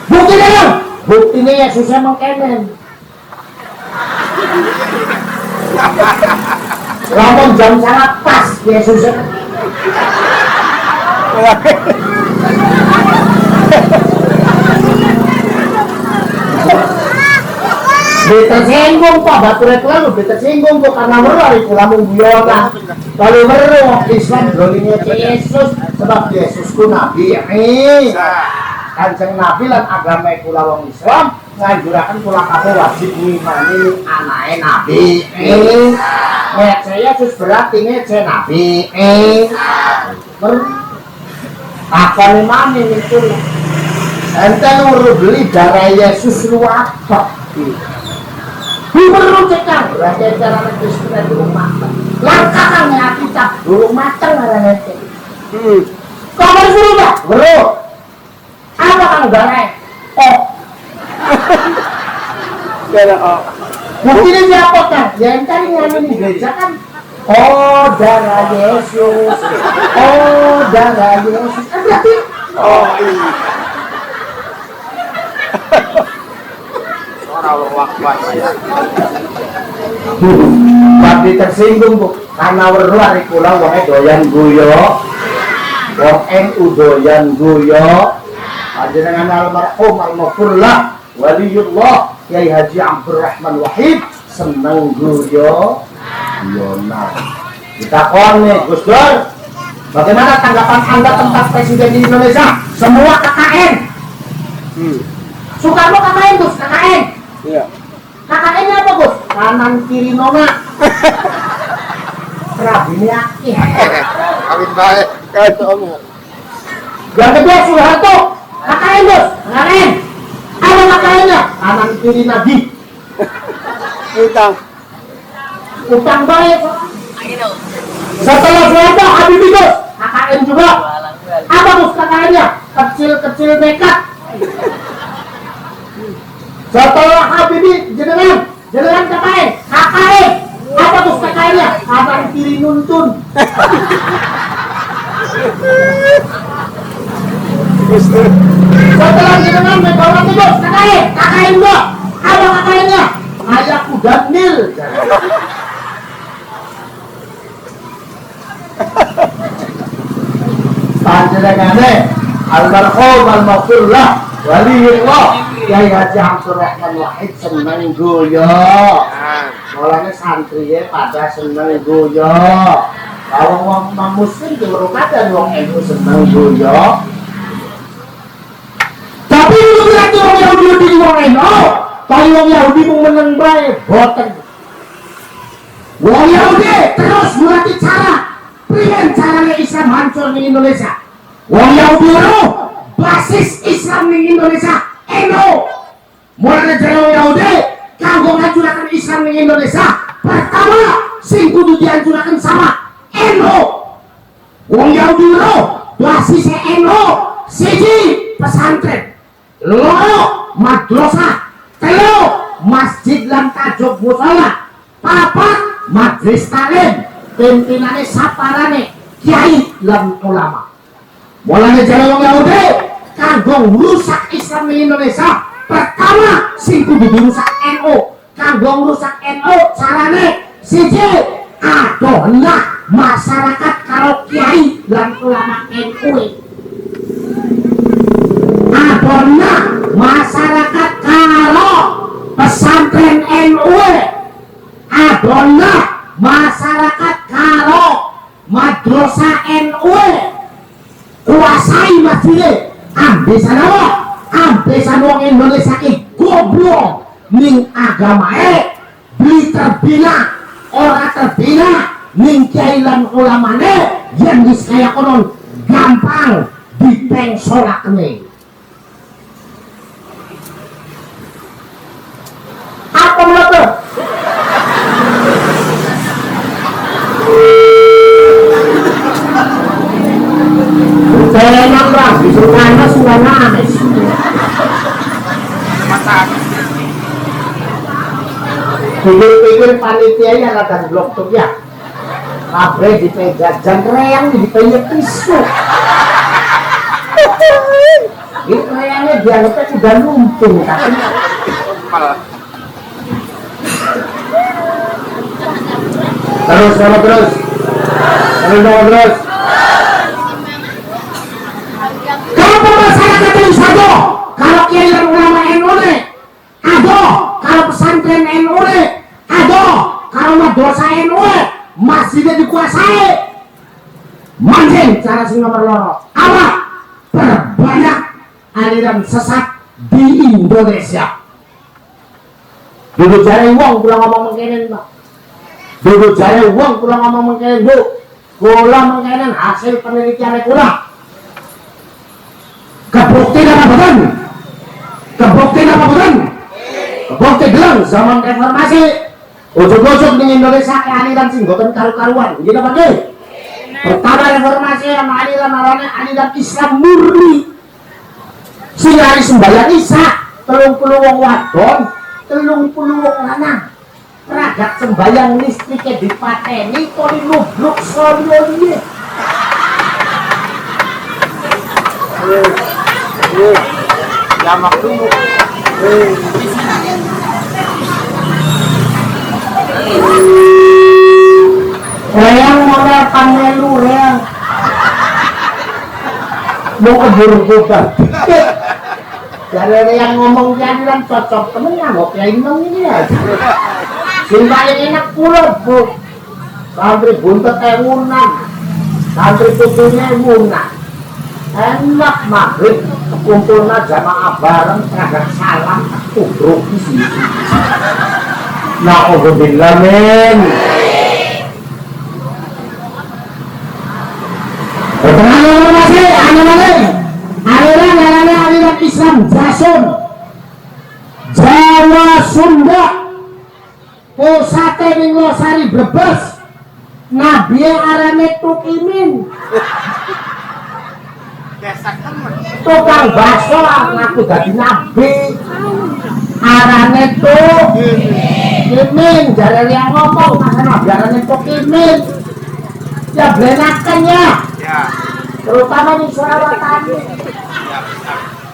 [SPEAKER 1] Buktinya? Buktinya Yesusnya mengkenen. Lamun jam sangat pas Yesus Tersinggung Pak, batur itu lalu tersinggung kok karena hari kula mungguyonan. Kalau weruh Islam dolingnya Yesus sebab Yesus ku nabi Kanjeng Nabi lan agama kula wong Islam nganjuraken kula kabeh wajib ngimani anake nabi. Nek Yesus berarti ngece nabi. Apa mami itu? Ente nuru beli darah Yesus lu apa? Perlu cekang, berarti cara Kristen belum matang. Langkah kang hati cap belum matang orang itu. Kau suruh nggak? Bro, apa kang darah? Oh, mungkin siapa kan? Yang tadi ngamen di gereja kan? Oh darah Yesus, oh darah Yesus. Kan berarti? Oh iya. Tapi tersinggung Bu, karena weruh hari kula wong doyan guyo. Wong NU doyan guyo. Panjenengan almarhum almarhumlah waliullah Kyai Haji Abdurrahman Wahid seneng guyo. Yona. Kita nih Gus Dur. Bagaimana tanggapan Anda tentang Presiden Indonesia? Semua KKN. Soekarno KKN Gus, KKN.
[SPEAKER 2] Iya.
[SPEAKER 1] KKN-nya apa Gus? Kanan kiri nona. Kerabini aki.
[SPEAKER 2] Kawin baik.
[SPEAKER 1] Yang kedua Soeharto. KKN Gus, KKN. Apa KKN-nya? Kanan kiri lagi. Utang baik. Setelah Soeharto Habibie Gus, KKN juga. Apa Gus KKN-nya? Kecil-kecil nekat. Setelah Habibie jenengan KKN. Apa tuh KKN-nya? Kanan kiri nuntun. Setelah jenengan Megawati Gus KKN juga. Apa KKN-nya? Ayahku Daniel. Panjenengane almarhum almarhumlah waliullah Kyai Haji Abdurrahman Wahid seneng guyo. Mulane santriye pada seneng guyo. Kalau wong muslim di Ramadan wong NU seneng guyo. Tapi itu berarti wong Yahudi di wong NU. Tapi wong Yahudi mau meneng bae boten. Wong Yahudi terus berarti cara priyen carane Islam hancur di Indonesia. Wong Yahudi basis Islam di Indonesia. NU mulai dari Yahudi kanggo ngancuraken Islam di Indonesia pertama sing kudu dihancuraken sama NU. Wong Yahudi basis NU siji pesantren, loro madrasah, telu masjid lan tajuk musala, papat majelis taklim, pimpinane saparane kiai lan ulama. Mulai dari wong Yahudi kanggo rusak Islam di Indonesia pertama sing kudu dirusak NU. Kanggo rusak NU carane siji adolah masyarakat karo kiai lan ulama NU. Adolah masyarakat karo pesantren NU. Adolah masyarakat karo madrasah NU. Kuasai masjid. Ambesan wong Indonesia ki goblok ning agamae beli terbina ora terbina ning kiai lan ulamane yang wis kaya konon gampang dipengsolakne. Apa menurut? Saya nambah disuruh anak sudah nangis. Pikir-pikir panitia yang akan blok tuh ya. Kabeh dipegang jangkreang dipegang tisu. Ini kreangnya dianggapnya sudah lumpur tapi terus.
[SPEAKER 4] masyarakat ini satu kalau kiai dan ulama NU ada, kalau pesantren NU ada, kalau madrasah NU masjidnya dikuasai. Mancing cara sing nomor loro apa? Perbanyak aliran sesat di Indonesia. Dulu jare wong kula ngomong mengkene Pak. Dulu jare wong kula ngomong mengkene Bu. Kula mengkene hasil penelitian kula. Kebukti apa boten? Kebukti apa boten? Kebukti gelang zaman reformasi. Ujug-ujug di Indonesia ke aliran sing boten karu-karuan. Nggih napa nggih? Pertama reformasi yang aliran Islam murni. Sing hari sembahyang Isya 30 wong wadon, 30 wong lanang. Peragak sembahyang listrike dipateni kok nubruk sono
[SPEAKER 2] Ya maklumu.
[SPEAKER 4] Reang modal pamelu reang. Mau keburu bukan. Dari yang ngomong jadilan cocok temen nggak kayak ini ya. Paling enak pulau Bu. Santri buntet emunan, santri putunya emunan. Enak maghrib kumpulna jamaah bareng kagak salam tubruk di sini. Na'udzubillah min. Aliran Islam Jason Jawa Sunda pusate ning Losari Brebes nabi arane Tukimin tukang bakso ngaku dadi nabi arane Tukimin jare yang ngomong masa nabi arane Tukimin ya blenaken ya terutama di Surawatan.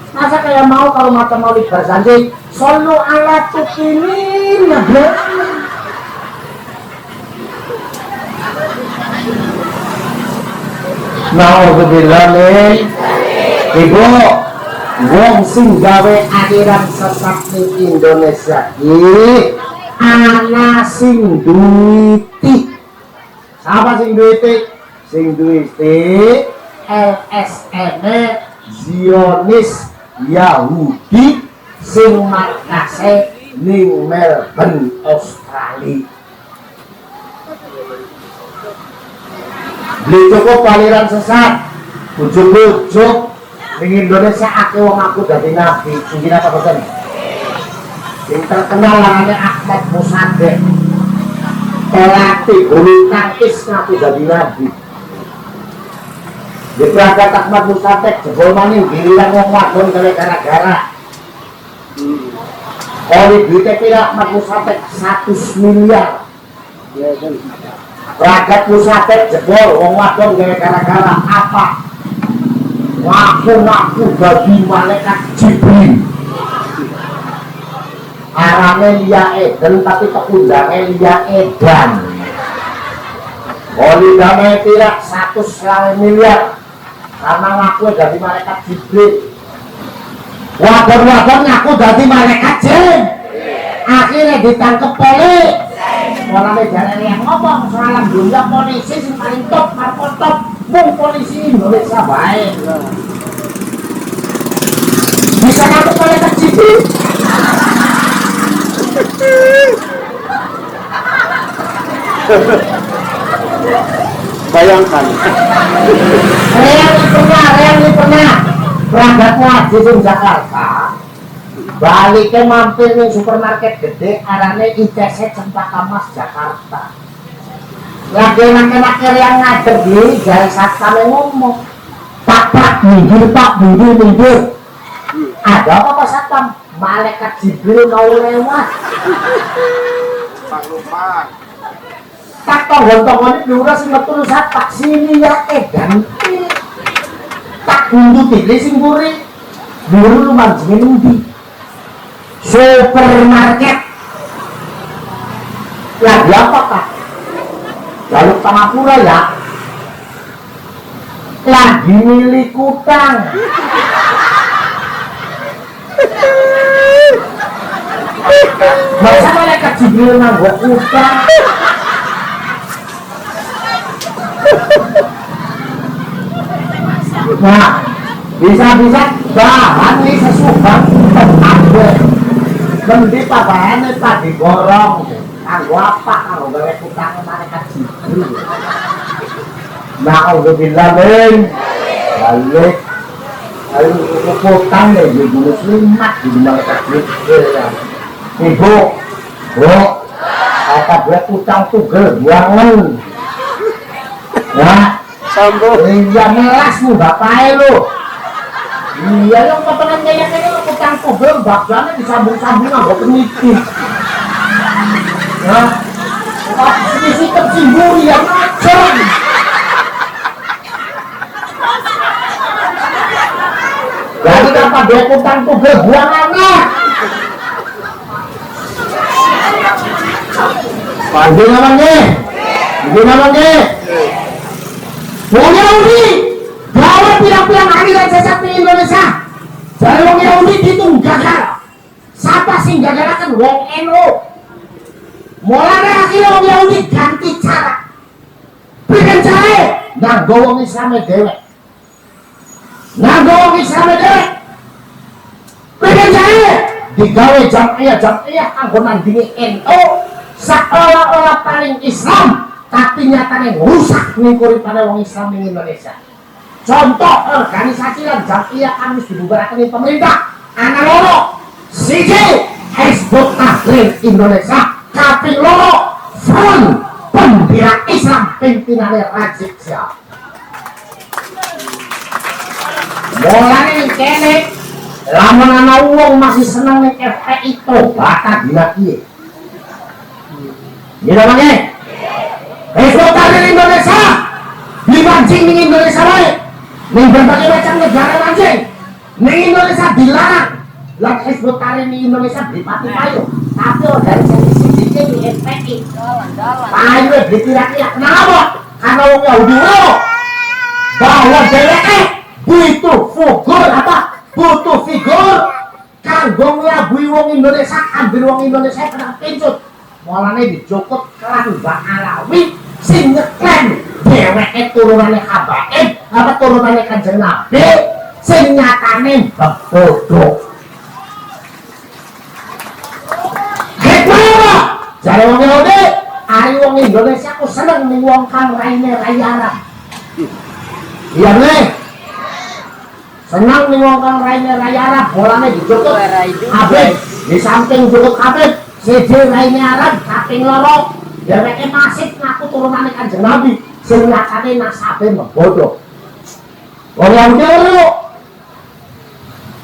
[SPEAKER 4] Masa kayak mau kalau mata mau berjanji solo ala Tukimin ya bro. Nauzubillah min. Ibu wong sing gawe aliran sesat ning Indonesia iki ana sing duwiti. Siapa sing duwiti? Sing duwiti LSM Zionis Yahudi sing markase ning Melbourne, Australia. Beli cukup aliran sesat, ujuk-ujuk ning Indonesia akeh wong aku dadi nabi. Sing apa boten? Sing terkenal namanya Ahmad Musaddiq. Pelatih bulu tangkis ngaku dadi nabi. Di berangkat Ahmad Musaddiq jebol maning giliran wong wadon gara-gara. Oli duitnya kira Ahmad Musaddiq 100 miliar. Berangkat Musaddiq jebol wong wadon gara-gara apa? Ngaku dadi malaikat Jibril. Arane Lia Eden tapi pekundangnya Lia Edan. Oli damai kira 100 miliar. Karena ngaku dari malaikat Jibril. Wadon-wadon ngaku dari malaikat Jin. Akhirnya ditangkep polisi. Mulane jarane yang ngomong soal dunia polisi sing paling top, marko top, mung polisi Indonesia bae. Bisa ngaku malaikat Jibril.
[SPEAKER 2] Bayangkan.
[SPEAKER 4] Reang pernah berangkat ngaji di Jakarta. Baliknya mampir di supermarket gede, arane ITC Cempaka Mas Jakarta. Lagi nakir-nakir yang ngadep di jari satpam ngomong, Pak minggir. Ada apa Pak Satpam? Malaikat Jibril mau lewat.
[SPEAKER 2] Maklumat.
[SPEAKER 4] Tak tonggon-tonggon diurus sing metu tak sini ya edan. Tak gundu pilih sing mburi. Mburi lu manjenge ndi? Supermarket. Lagi apa Pak? Lalu Pangapura ya. Lagi milik utang. Masa malaikat Jibril nganggo utang. Nah, bisa-bisa bahan nih sesubang tempat gue. Mending bahannya tak digorong. Kanggo apa? Kanggo gawe utang malaikat Jibril. Nah, udah bilang balik. Ayo utang deh, ibu muslimat di malaikat Jibril. Ibu, bu, kata gue utang tugel buangan. Nah,
[SPEAKER 2] Sambo.
[SPEAKER 4] iya melasmu bapaknya lu. Iya yang kepengen kayak utang tugel baklannya disambung-sambung nggak peniti. Nah, sikap cimburi yang macam. Jadi apa dia utang tugel buangannya? Gimana? Wong Yahudi bawa pirang-pirang aliran sesat di Indonesia. Dari wong Yahudi itu gagal. Siapa sih gagalakan wong NU? Mulai akhirnya wong Yahudi ganti cara. Bikin cara nganggo wong Islam dewek. Bikin cara digawe jamiah kanggo nandingi NU. Seolah-olah paling Islam, tapi nyatanya rusak ngikuri pada wong Islam di Indonesia. Contoh organisasi dan jamiah kamis dibubarkan di pemerintah. Ana loro, siji Hizbut Tahrir Indonesia, kaping loro Front Pembela Islam pimpinannya Rizik Syihab. Mulane kene, lamun ana wong masih seneng ning FPI tobat dina kiye. Ini namanya Hizbut Tahrir Indonesia dimancing di Indonesia lain di berbagai macam negara mancing di Indonesia dilarang. Lah Hizbut Tahrir di Indonesia beli pati payu, tapi organisasi sendiri di FPI payu dikira-kira kenapa? Karena wong Yahudi bahwa DWE butuh figur kanggo nglabui wong Indonesia, ambil wong Indonesia kena pincut. Mulane dijokot kelan Mbak Alawi sing ngeklaim dheweke turunane Habaib apa turunane Kanjeng Nabi sing nyatane bodho. Hikmah jare wong Yahudi, ari wong Indonesia ku seneng ning wong kang raine rai Arab. Iya nih. Senang ning wong kang raine rai Arab, mulane dijokot Habib di samping jokot Habib siji raine Arab, kaping loro dheweke masih ngaku turunane Kanjeng Nabi sing nyatane nasabe mebodo. Wong Yahudi lho.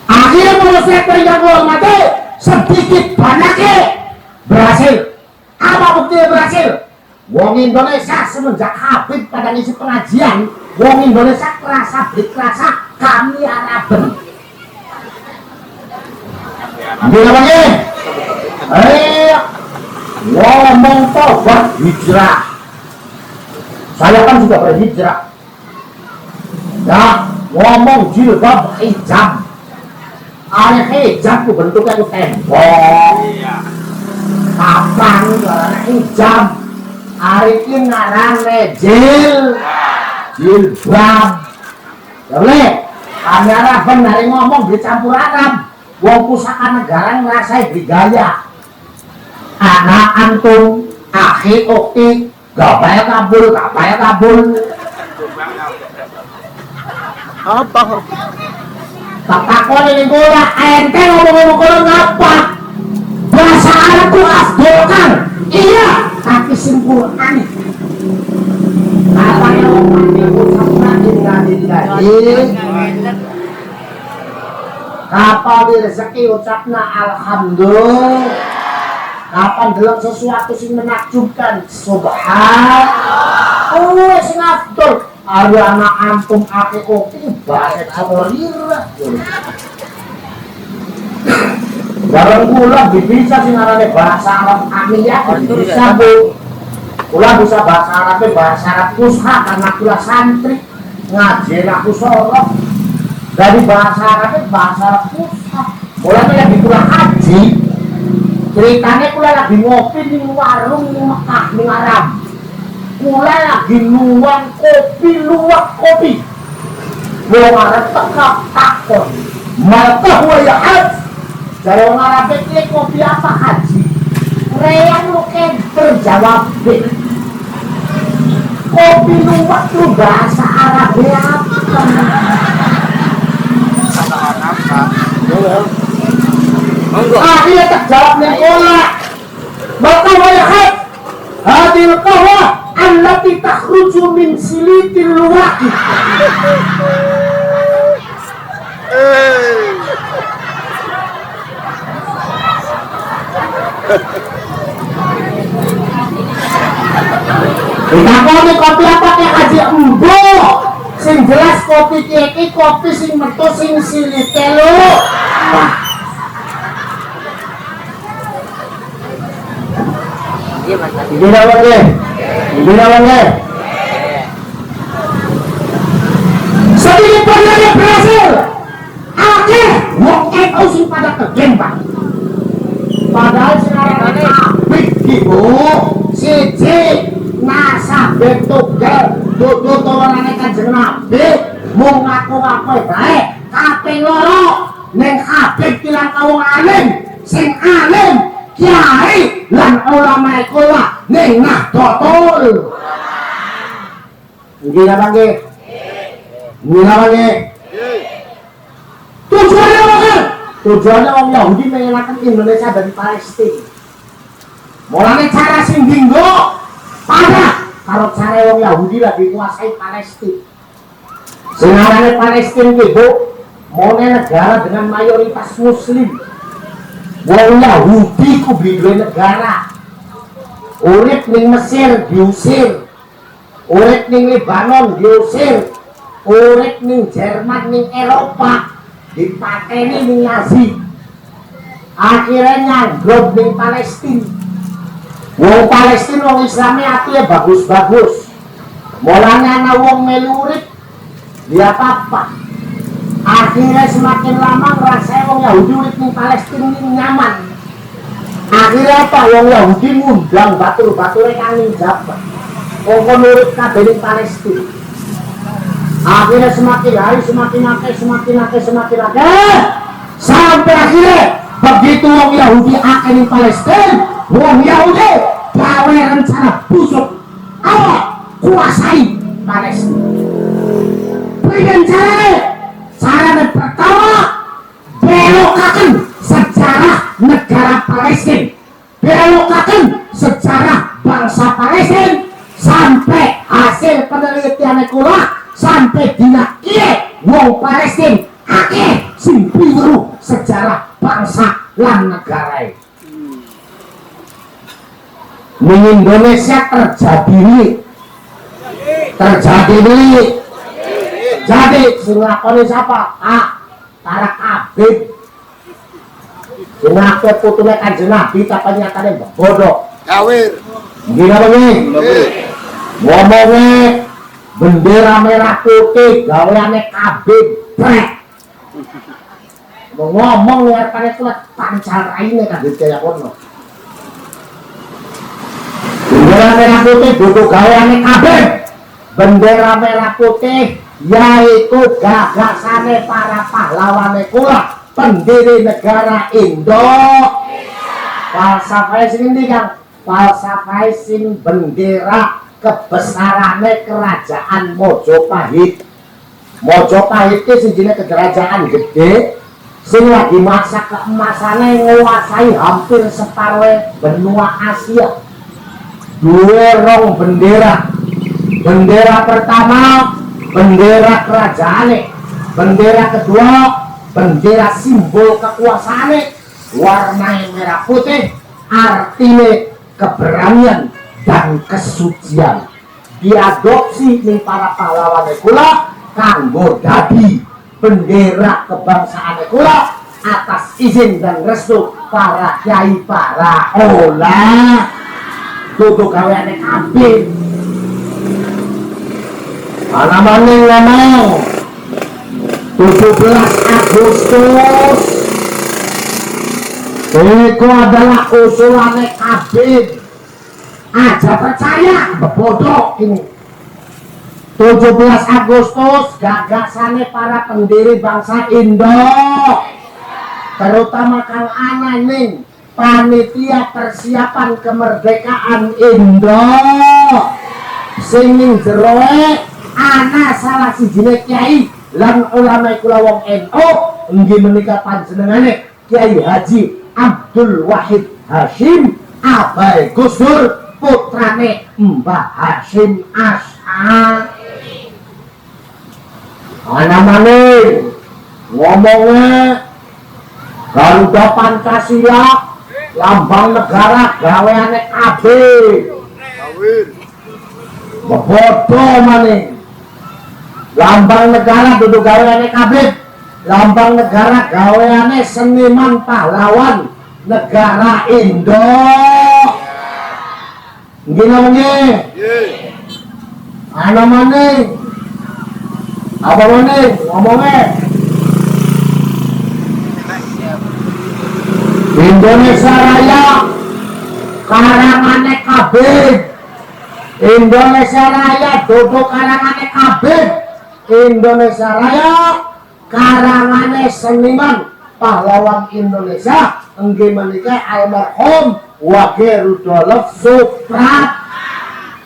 [SPEAKER 4] Akhirnya manusia yang mati sedikit banyaknya berhasil. Apa buktinya berhasil? Wong Indonesia semenjak Habib pada ngisi pengajian, wong Indonesia kerasa kami Araben. Gila lagi. Ngomong tobat hijrah. Saya kan sudah berhijrah. Ya, ngomong jilbab hijab. Ada hijab itu bentuknya itu tembok. Kapan warna hijab? Hari ini ngarane jilbab. Ya boleh. Kami Araben dari ngomong dicampur Arab. Wong pusaka negara ngerasai digaya. Anak antum, akhi ukti, gak payah kabul.
[SPEAKER 2] Apa?
[SPEAKER 4] Tak takon ini gula, ente ngomong-ngomong kono ngapa? Bahasa Arab ku afdol kan? Iya, tapi simpul aneh. Apa yang ngomongnya ucapkan ini. Kapal di rezeki ucapna alhamdulillah. Kapan dalam sesuatu sing menakjubkan subhan. Oh, sing afdol. Ada anak antum ake kopi bahasa Jawa. Barang kula bisa sing arane bahasa Arab amiyah bisa Bu. Kula bisa bahasa Arab bahasa Arab fusha karena kula santri ngaji aku sorok. Dari bahasa Arab bahasa Arab fusha. Mulai yang di kula haji. Ceritanya kula lagi ngopi di warung di Mekah di Arab. Kula lagi nuang kopi, luwak kopi. Wong Arab tekak takon. Maka huwa ya haji. Dari orang Arab ini kopi apa haji? Reyang lu berjawab deh. Kopi luwak lu bahasa Arabnya apa? Akhirnya terjawab nih pola. Maka wajah hadil kahwa allati takhruju min silitil luwaki. Kita kopi apa kayak haji embo. Sing jelas kopi kiki kopi sing metu sing silite lho. Ini namanya. Sedikit penyanyi berhasil. Akhir wong NU sing pada kegembang. Padahal sekarang apik ibu. Siji nasabeh tunggal dudu tawanane Kanjeng Nabi mung ngaku-ngaku bae. Kaping loro ning Habib kilang wong alim sing alim kiai lan ulama kula ning Nahdlatul. Nggih apa nggih? Nggih apa nggih? Tujuannya apa? Tujuannya orang Yahudi mengelakkan Indonesia dari Palestina. Mulanya cara sing dinggo pada kalau cara orang Yahudi lagi kuasai Palestina. Senarane Palestina itu mau negara dengan mayoritas Muslim. Wong Yahudi ku duwe negara. Urip ning Mesir diusir. Urip ning Lebanon diusir. Urip ning Jerman ning Eropa dipateni ning Nazi. Akhirnya nyanggrop ning Palestina. Wong Palestina wong Islamnya atinya bagus-bagus. Mulanya ana wong melu urip dia apa-apa. Akhirnya semakin lama ngerasa wong Yahudi urip ning Palestina ini nyaman. Akhirnya apa? Wong Yahudi ngundang batur-bature kang jabat. Wong kono urip kabeh ning Palestina. Akhirnya semakin hari semakin akeh. Sampai akhirnya begitu wong Yahudi akeh ning Palestina, wong Yahudi gawe rencana busuk. Awak kuasai Palestina. Berikan cara pertama belokakan sejarah negara Palestina, belokakan sejarah bangsa Palestina sampai hasil penelitian kula sampai dina kiye wong Palestina akeh sing piweru sejarah bangsa lan negara. Ning Indonesia terjadi ini. Jadi sing lakoni siapa? Para kabeh. Sing ngake putune Kanjeng Nabi tapi nyatane bodoh.
[SPEAKER 5] Kawir.
[SPEAKER 4] Nggih apa nggih? Ngomongnya bendera merah putih gaweane kabeh brek. Ngomong ngarepane kuwi pancal raine kabeh kaya kono. Bendera merah putih dudu gaweane kabeh. Bendera merah putih yaitu gagasane para pahlawan kula pendiri negara Indo. Falsafah sing ndi Kang? Falsafah sing bendera kebesarane kerajaan Mojopahit. Mojopahit itu sing jenenge kerajaan gede sing lagi masa keemasane nguasai hampir separuh benua Asia. Dua rong bendera. Bendera pertama bendera kerajaan, bendera kedua bendera simbol kekuasaan, warna merah putih artinya keberanian dan kesucian. Diadopsi nih para pahlawan kula kanggo dadi bendera kebangsaan kula atas izin dan restu para kiai para olah tutup gaweane kabeh. Mana maning ngomong 17 Agustus Itu adalah usulannya kabin. Aja percaya, bodoh ini. 17 Agustus gagasannya para pendiri bangsa Indo, terutama Kang Ana ning panitia persiapan kemerdekaan Indo. Sing ning jeroe ana salah sijine kiai lan ulama kula wong NU inggih menika panjenengane Kiai Haji Abdul Wahid Hashim Abai Gusdur putrane Mbah Hashim Ash'ari. Ana maning ngomongnya Garuda Pancasila lambang negara gaweane KB. Bodoh maning. Lambang negara duduk gaweane KB. Lambang negara gaweane seniman pahlawan negara Indo. Gila nggih. Ana maning. Apa maning ngomongnya? Indonesia Raya karangannya kabeh. Indonesia Raya duduk karangannya kabeh. Indonesia Raya karangannya seniman pahlawan Indonesia inggih menika almarhum Wage Rudolf Suprat.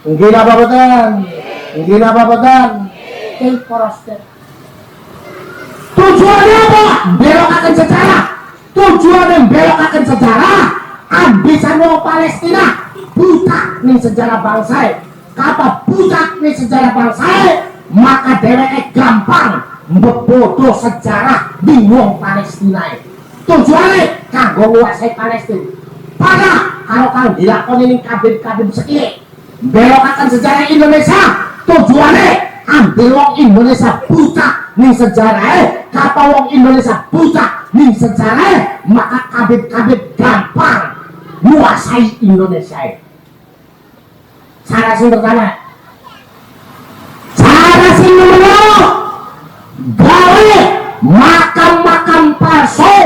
[SPEAKER 4] Inggih napa boten? Inggih napa boten? Tujuannya apa? Belokaken sejarah. Tujuannya belokaken sejarah. Ambisan wong Palestina buta nih sejarah bangsa. Kapa buta nih sejarah bangsa, maka dheweke gampang mbebodo sejarah di wong Palestina. Tujuannya kanggo nguasai Palestina. Pada kalau kang dilakoni ning kabin-kabin sekiye belokaken sejarah Indonesia, tujuannya ambil wong Indonesia buta nih sejarah, kata wong Indonesia buta nih sejarah, maka kabit-kabit gampang menguasai Indonesia. Cara sing pertama, cara sing nomor gawe makam-makam palsu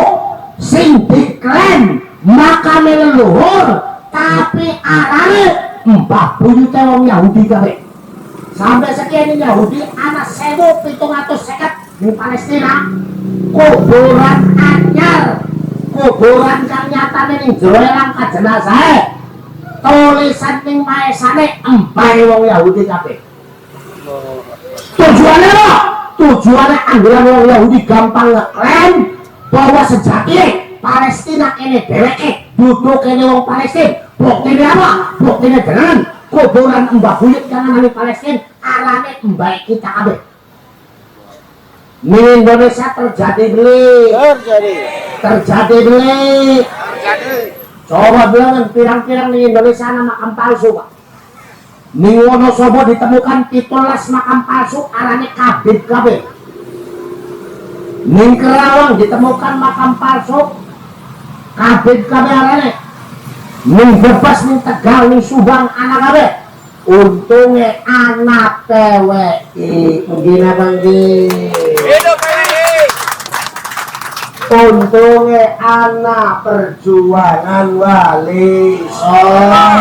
[SPEAKER 4] sing diklaim makam leluhur tapi arane mbah buyute wong Yahudi kabeh. Sampai sekian ini Yahudi anak 1.750 di Palestina. Kuburan anyar, kuburan kang nyatane ning jero langkah jenazah, tulisan ning maesane embahe wong Yahudi kabeh. Tujuannya apa? Tujuannya anggaran wong Yahudi gampang ngeklaim bahwa sejati Palestina ini dheweke duduk kene wong Palestina. Buktine apa? Buktine dengan kuburan mbah buyut jangan di Palestina arane mbah kita kabeh. Di Indonesia terjadi beli. Coba bilangan pirang-pirang di Indonesia ada makam palsu, Pak. Di Wonosobo ditemukan 17 makam palsu arane kabeh. Di Kerawang ditemukan makam palsu kabeh arane. Ning Brebes, ning Tegal, ning Subang anak kabeh. Untungnya anak PWI. Begini Bang Ji. Hidup PWI. Untungnya anak perjuangan Wali Songo.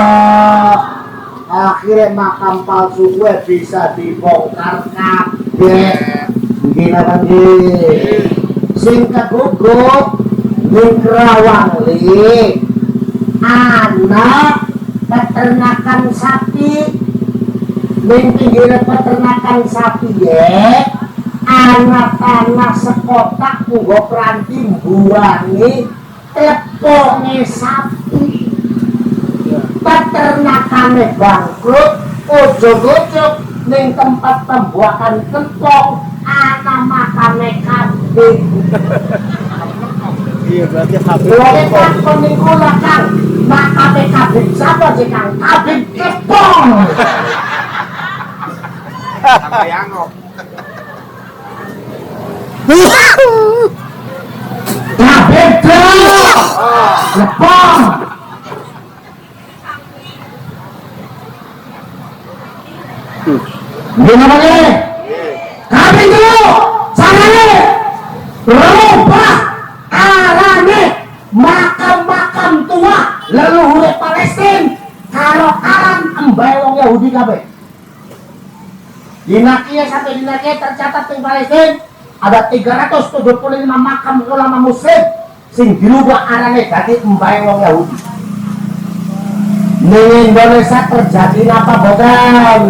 [SPEAKER 4] Akhirnya makam palsu gue bisa dibongkar kabeh. Begini Bang Ji. Sing kegugup ning Kerawang li. Anak peternakan sapi ning pinggir peternakan sapi anak tanah sekotak nggo pranti mbuangi teponge sapi. Peternakane bangkrut, ujug-ujug ning tempat pembuahan tepung ana makame kambing. Iya berarti habis. Kan penikula kan makame kabin sapa sih Kang? Kabin kepong. Sampai angok. Kabin kepong. Gimana nih? Kabin dulu. Caranya rubah arane makam Yahudi kabeh. Dina kieu sampai dina kieu tercatat di Palestina ada 375 makam ulama muslim sing dirubah arane dadi embahe wong Yahudi. Ning Indonesia terjadi apa bodan?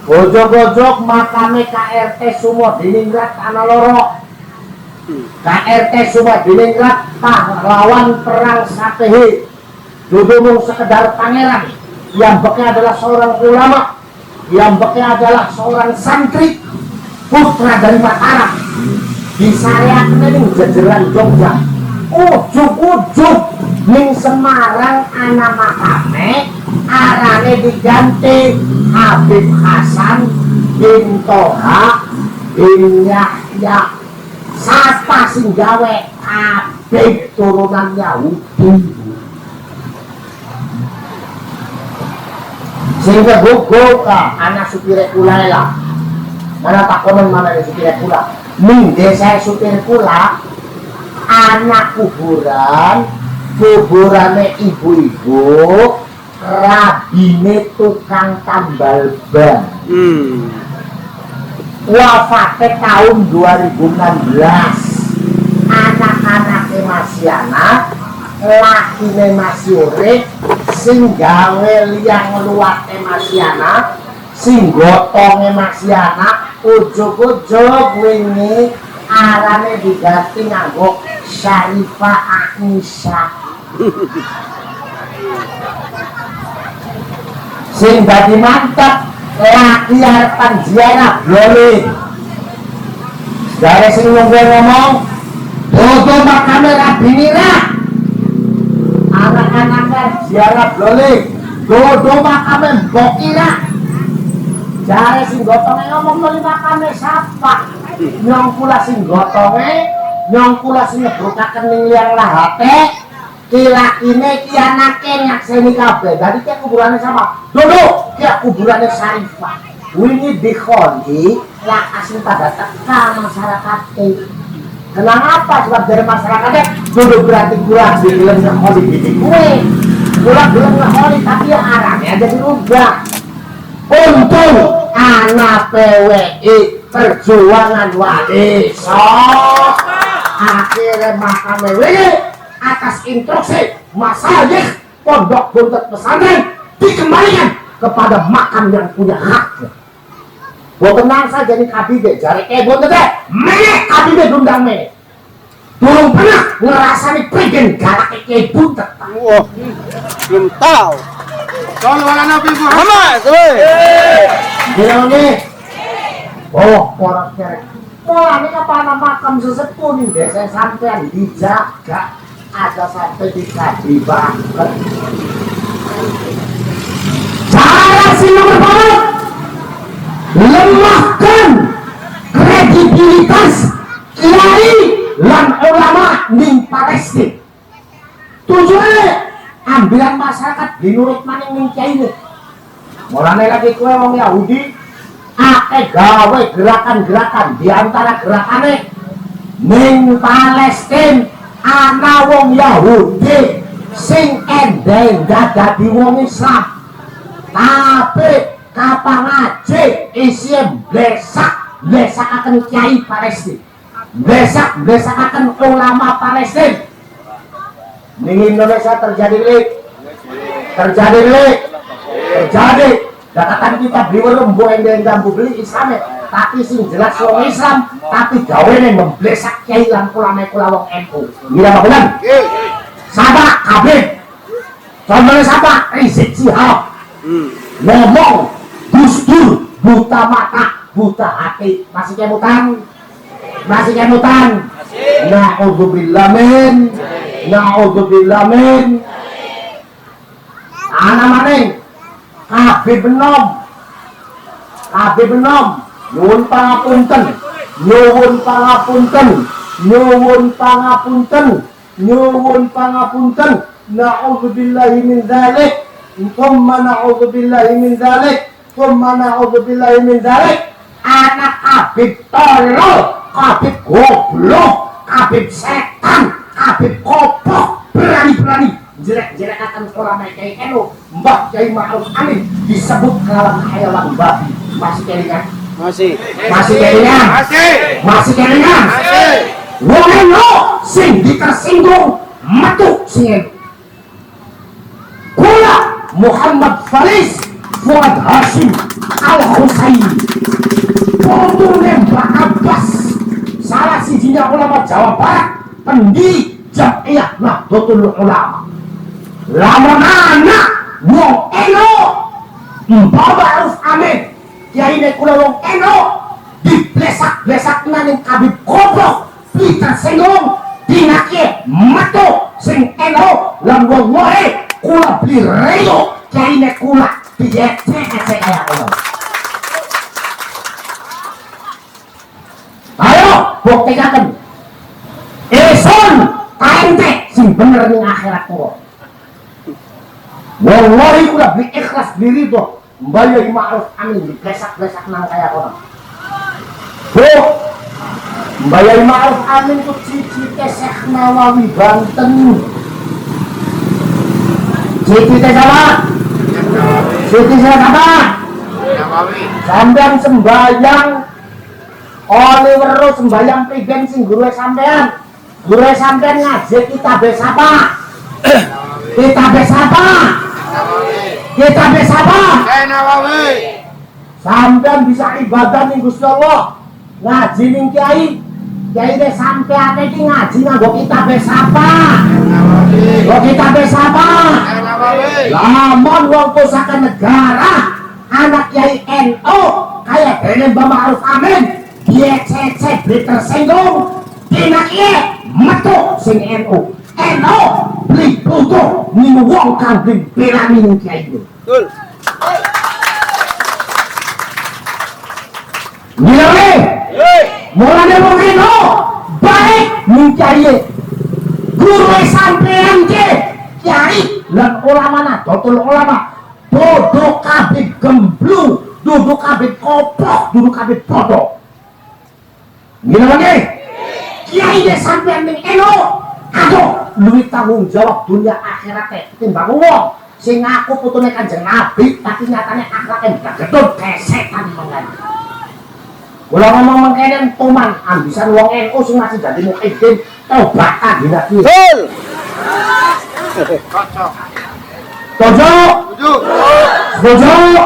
[SPEAKER 4] Gojok-gojok makame KRT Sumo Diningrat ana loro. KRT Sumo Diningrat pahlawan perang Sapehe. Dudu mung sekedar pangeran. Yang beknya adalah seorang ulama. Yang beknya adalah seorang santri, putra dari Mataram. Disareakeun ning jejeran Jogja. Ujug-ujug ning Semarang ana makame arane diganti Habib Hasan bin Toha bin Yahya. Sapa sing gawe Habib turunan Yahudi? Sehingga guguk anak supir kula lah. Mana takonan mana supir kula? Ning desa supir kula anak kuburane ibu-ibu rabine tukang tambal ban. Wafatnya tahun 2016. Anak-anaknya masih anak, lakine masih urip, sing gawe liang luwate masih anak, sing gotonge masih anak. Ujug-ujug wingi arane diganti nganggo Syarifah Aisyah. Sing dadi mantep laki harapan ziarah blole. Dari sing ngomong dodo makame Rabinira. Anak-anaknya ziarah blole. Dodo makame Mbokira. Dari sing gotonge ngomong blole makame sapa? Nyong kula sing gotonge, nyong kula sing nyebrukaken ning liang lahate. Kilakine ki anake nyakseni kabeh. Dadi ki kuburane sapa? Dodo, ki kuburane Syarifah. Wingi dikholi lah asing pada teka masyarakat. Kenapa? Sebab dari masyarakatnya Dodo berarti kula gelem ngkholi gitu kuwe. Kula gelem ngkholi tapi yang arane aja dirubah. Untung anak PWI perjuangan Wadeso akhirnya makame wingi atas instruksi Masayikh Pondok Buntut Pesantren dikembalikan kepada makam yang punya hak. Buat tenang saja nih kabide jari buntut meneh kabide dundang meneh. Belum pernah ngerasani pregen galak buntut.
[SPEAKER 2] Wah, belum tahu. Sallallahu ala Nabi Muhammad.
[SPEAKER 4] Bilang nih, oh orang kerek. Pola ini apa makam sesepuh nih desa sampean dijaga. Ada sampai dikaji banget. Cara si nomor banget lemahkan kredibilitas kiai lan ulama ning Palestina. Tujuannya ambilan masyarakat dinurut maning ning kiai ini. Mulane lagi kue wong Yahudi ake gawe gerakan-gerakan diantara gerakannya ning Palestina. Ana wong Yahudi sing endeng dadi wong Islam tapi kapan aja isiem besak akan kiai Palestina besak akan ulama Palestina. Ning Indonesia terjadi Dakatan kita beli rembu endeng dambu beli Islam tapi sing jelas wong Islam tapi gawene memblesak kiai lan ulama wong NU. Gila apa benar? Sama Habib. Contohnya siapa? Rizik Sihab. Ngomong Gus Dur buta mata, buta hati. Masih kemutan? Na'udzubillah min. Ana maning Habib Benom nyuwun pangapunten na'udzubillahi min dzalik thumma na'udzubillahi min dzalik. Anak Habib tolol, Habib goblok, Habib setan, Habib kopok berani-berani jelek-jelekaken ulama Kyai NU, Mbah Kyai Ma'ruf Amin disebut kelawan hayalan babi. Masih kelingan?
[SPEAKER 2] Masih.
[SPEAKER 4] Masih kelingan? Masih kelingan? Wong NU sing ditersinggung metu sing kula Muhammad Faris Fuad Hashim Al-Husaini putune Mbak Abbas salah sijinya ulama Jawa Barat pendi Jam'iyah Nahdlatul Ulama lamun anak wong NU Mbah Ma'ruf Amin Kyai kula wong NU diblesak-blesak ning kabeh goblok ditersinggung dinake metu sing NU lan wae kula beli reyo Kyai kula diecek-ecek kaya kula. Ayo buktikan eson kaente sing bener ning akhirat kula. Wallahi kula beli ikhlas beli ridho Mbah Kyai Ma'ruf Amin diblesak-blesak nang kaya kula. Mbah Kyai Ma'ruf Amin ku cicite Syekh Nawawi Banten. Cicite sama? Cicite sama? Sampean sembayang oleh weruh sembayang priben sing guru sampean. Guru sampean ngaji kitab apa? Kitab apa? Kitab apa?
[SPEAKER 5] Kyai Nawawi.
[SPEAKER 4] Sampean bisa ibadah ning Gusti Allah. Ngaji ning Kyai. Kyai deh sampean iki ngaji nganggo kitab apa? Kok kitab apa? Lamun wong pusaka negara anak Kyai NU kayak dene Mbah Ma'ruf Amin dia cecek ditersinggung dina ieu metu sing NU beli butuh ning wong kang dibelani ning Kyai itu.
[SPEAKER 2] Betul.
[SPEAKER 4] Milih mulane wong NU baik ning Kyai guru sampean ke Kyai lan ulama Nahdlatul Ulama duduk kabeh gemblu duduk kabeh kopok duduk kabeh bodoh gimana Kyai deh sampean ning NU aduh luwih tanggung jawab dunia akhirat ketimbang wong sing ngaku putune Kanjeng Nabi tapi nyatane akhlake gedut kesetan mengganti. Kula ngomong mengkene tuman ambisan wong NU sing masih dadi mukhidin tobatan dina iki.
[SPEAKER 2] Betul.
[SPEAKER 4] Setuju.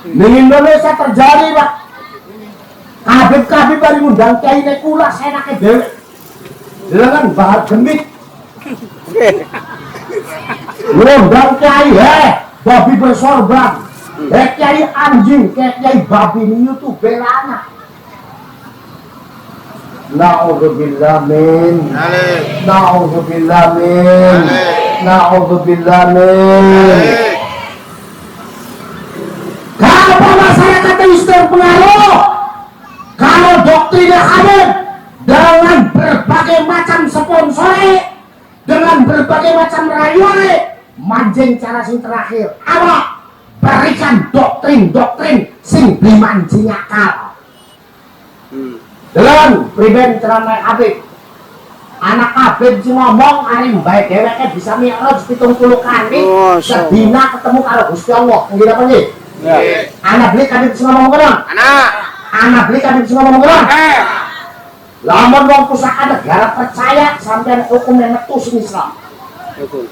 [SPEAKER 4] Di Indonesia terjadi Pak. Kabeh bari ngundang Kyai kula senake dhewe. Dengan bahar gemik. Ngundang Kyai babi bersorban. Kyai anjing, Kyai babi ini YouTube belana. Na'udzubillah min. Na'udzubillah min. Na'udzubillah min. Kalau masyarakat itu terpengaruh, kalau doktrinnya Habib dengan berbagai macam sponsor, dengan berbagai macam rayuan, mancing cara sing terakhir, apa? Berikan doktrin sing bimanjing akal. Dengan priben ceramah Habib, anak Habib sing ngomong ari mbae dheweke bisa mi'raj 70 kali sedina ketemu karo Gusti Allah. Nggih apa nggih? Anak beli Habib sing ngomong ngono. Anak beli Habib sing ngomong ngono. Lamun wong pusaka negara percaya sampean hukumnya metu sing Islam.
[SPEAKER 2] Betul.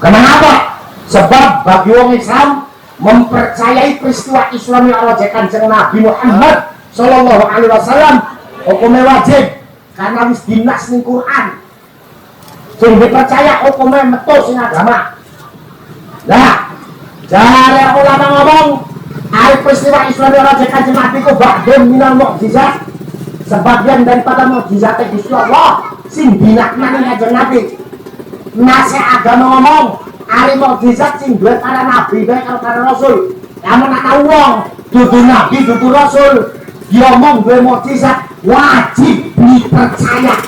[SPEAKER 4] Kenapa? Sebab bagi wong Islam mempercayai peristiwa Islam yang Allah Kanjeng Nabi Muhammad Sallallahu Alaihi Wasallam hukumnya wajib karena wis dinas ning Quran. Sing dipercaya hukumnya metu sing agama. Lah, jare ulama ngomong, al peristiwa Islam yang Allah Kanjeng Nabi ku ba'dun minal mukjizat. Sebagian daripada mukjizat Gusti Allah sing dinakna ning Kanjeng Nabi. Nase agama ngomong ari mukjizat sing duwe para nabi bae karo para rasul. Lamun ana wong dudu nabi dudu rasul, dia ngomong duwe mukjizat wajib dipercaya.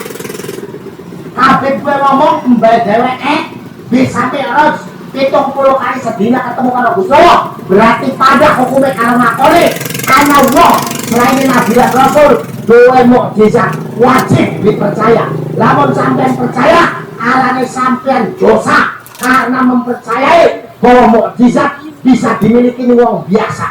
[SPEAKER 4] Kabeh kowe ngomong mbae dheweke bisa mi'raj 70 kali sedina ketemu karo Gusti Allah, berarti pada hukume karo ngakone ana wong selain nabi dan rasul duwe mukjizat wajib dipercaya. Lamun sampean percaya arane sampean dosa karena mempercayai bahwa mukjizat bisa dimiliki wong biasa.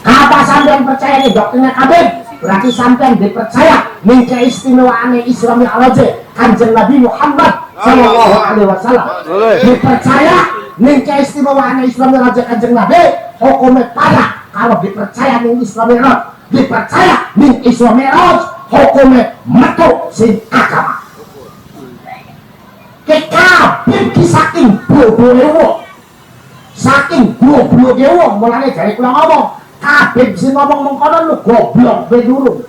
[SPEAKER 4] Apa sampean percaya nih doktrinnya kabeh? Berarti sampean dipercaya ning keistimewaane Isra Mi'raj Kanjeng Nabi Muhammad sallallahu alaihi wasallam. Dipercaya ning keistimewaane Isra Mi'raj Kanjeng Nabi hukumnya pada kalau dipercaya ning Isra Mi'raj, dipercaya ning Isra Mi'raj hukumnya metu sing agama. Kekabeh ki saking bodohe wong. Saking gobloke wong, mulane jare kula ngomong, kabeh sing ngomong mengkono lu goblok be durung.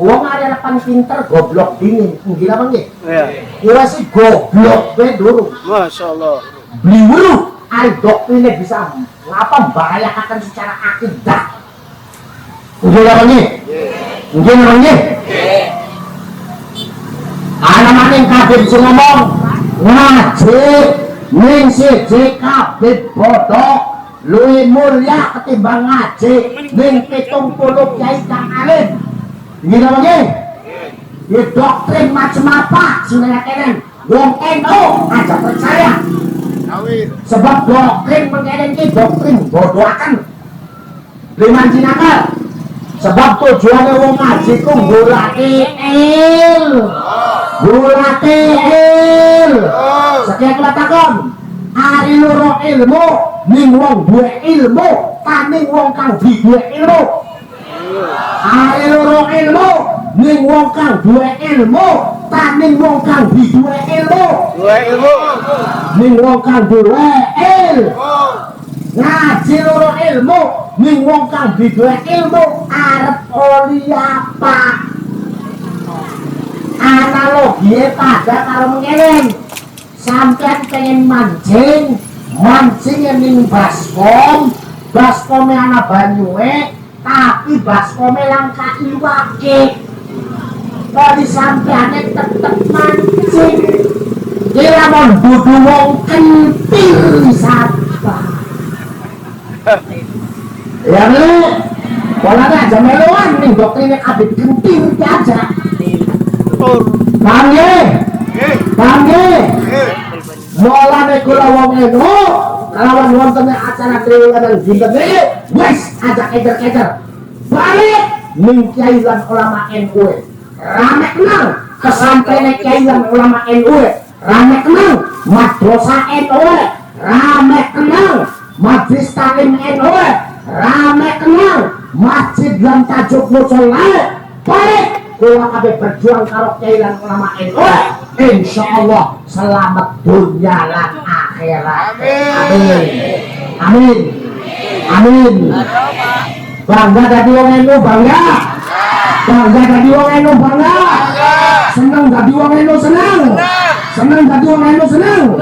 [SPEAKER 4] Wong arek pan pinter goblok dingin, nggih apa nggih?
[SPEAKER 2] Iya.
[SPEAKER 4] Kira sih goblok be durung.
[SPEAKER 2] Masyaallah.
[SPEAKER 4] Bliwuru ari doktrine bisa ngapa membahayakan secara akidah. Nggih apa nggih? Nggih apa nggih? Anak-anak kabeh sing ngomong ngajib ning siji kabeh bodoh luwih mulya ketimbang ngaji ning 70 kiai kang alim. Nggih apa nggih? Ya doktrin macam apa sing kenen wong NU aja percaya. Sebab doktrin mengkenen iki doktrin bodohaken. Liman jinakal. Sebab tujuannya wong ngaji ku golake Gulate Sekian kula takon. Ari loro ilmu ning wong duwe ilmu, taning wong kang duwe ilmu. Ari loro ilmu ning wong kang duwe ilmu, taning wong kang duwe ilmu.
[SPEAKER 2] Duwe ilmu.
[SPEAKER 4] Ning wong kang duwe ilmu. Ngaji loro ilmu ning wong kang duwe ilmu arep oli apa? Analogi pada karo mengenen sampean pengen mancing ning baskom ana banyuwe tapi baskome langka iwake kok sampeane tetep mancing kira mon dudu wong kentil sapa ya le pola aja meloan nih dokternya kabeh kentil aja. Bangge. Mulane kula wong NU kalawan wonten acara triwulan dinten iki wis ajak kejar-kejar balik ning kiai lan ulama NU. Rame kenal kesampaiane kiai lan ulama NU. Rame kenal madrasah NU. Rame kenal majelis taklim NU. Rame kenal masjid lan tajuk musala. Balik kula kabeh berjuang karo kiai lan ulama NU. Insyaallah selamat dunia lan akhirat. Amin. Bangga dadi wong NU bangga. Bangga dadi wong NU bangga. Seneng dadi wong NU seneng. Seneng dadi wong NU seneng.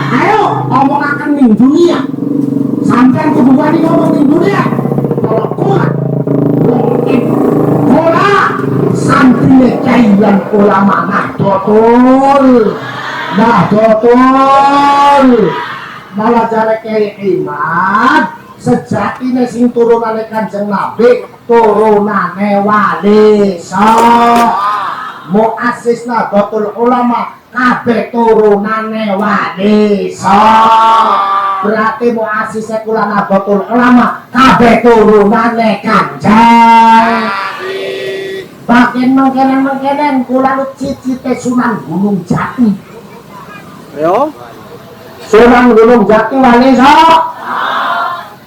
[SPEAKER 4] Ayo omongaken ning dunia. Sampeyan kudu wani ngomong ning dunia. Kalau kuat santri kiai lan ulama Nahdlatul malah jare kiai iman sejatine sing turunane Kanjeng Nabi turunane wali muassis Nahdlatul Ulama kabeh turunane wali berarti muassis kula Nahdlatul Ulama kabeh turunane Kanjeng bagian mengkenen kula lu cicite Sunan Gunung Jati.
[SPEAKER 2] Yo.
[SPEAKER 4] Sunan Gunung Jati wali sok.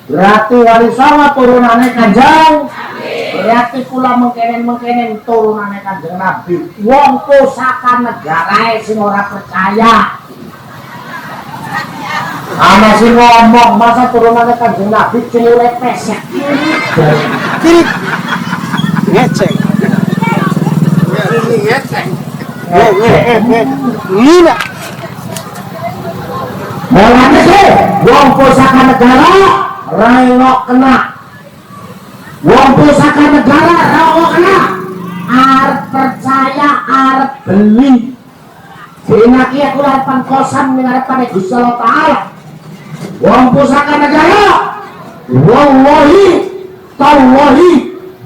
[SPEAKER 4] Berarti wali songo turunane Kanjeng. Berarti kula mengkenen turunane Kanjeng Nabi. Wong pusaka negarae sing ora percaya. Ana sing ngomong masa turunane Kanjeng Nabi cure pesek.
[SPEAKER 2] Kiri. Ngecek. Nina.
[SPEAKER 4] Mulane sih, wong pusaka negara rengok kena. Wong pusaka negara rengok kena. Arep percaya, arep beli. Dina ki aku arepan kosan ning arepane Gusti Allah Taala. Wong pusaka negara. Wallahi, tallahi,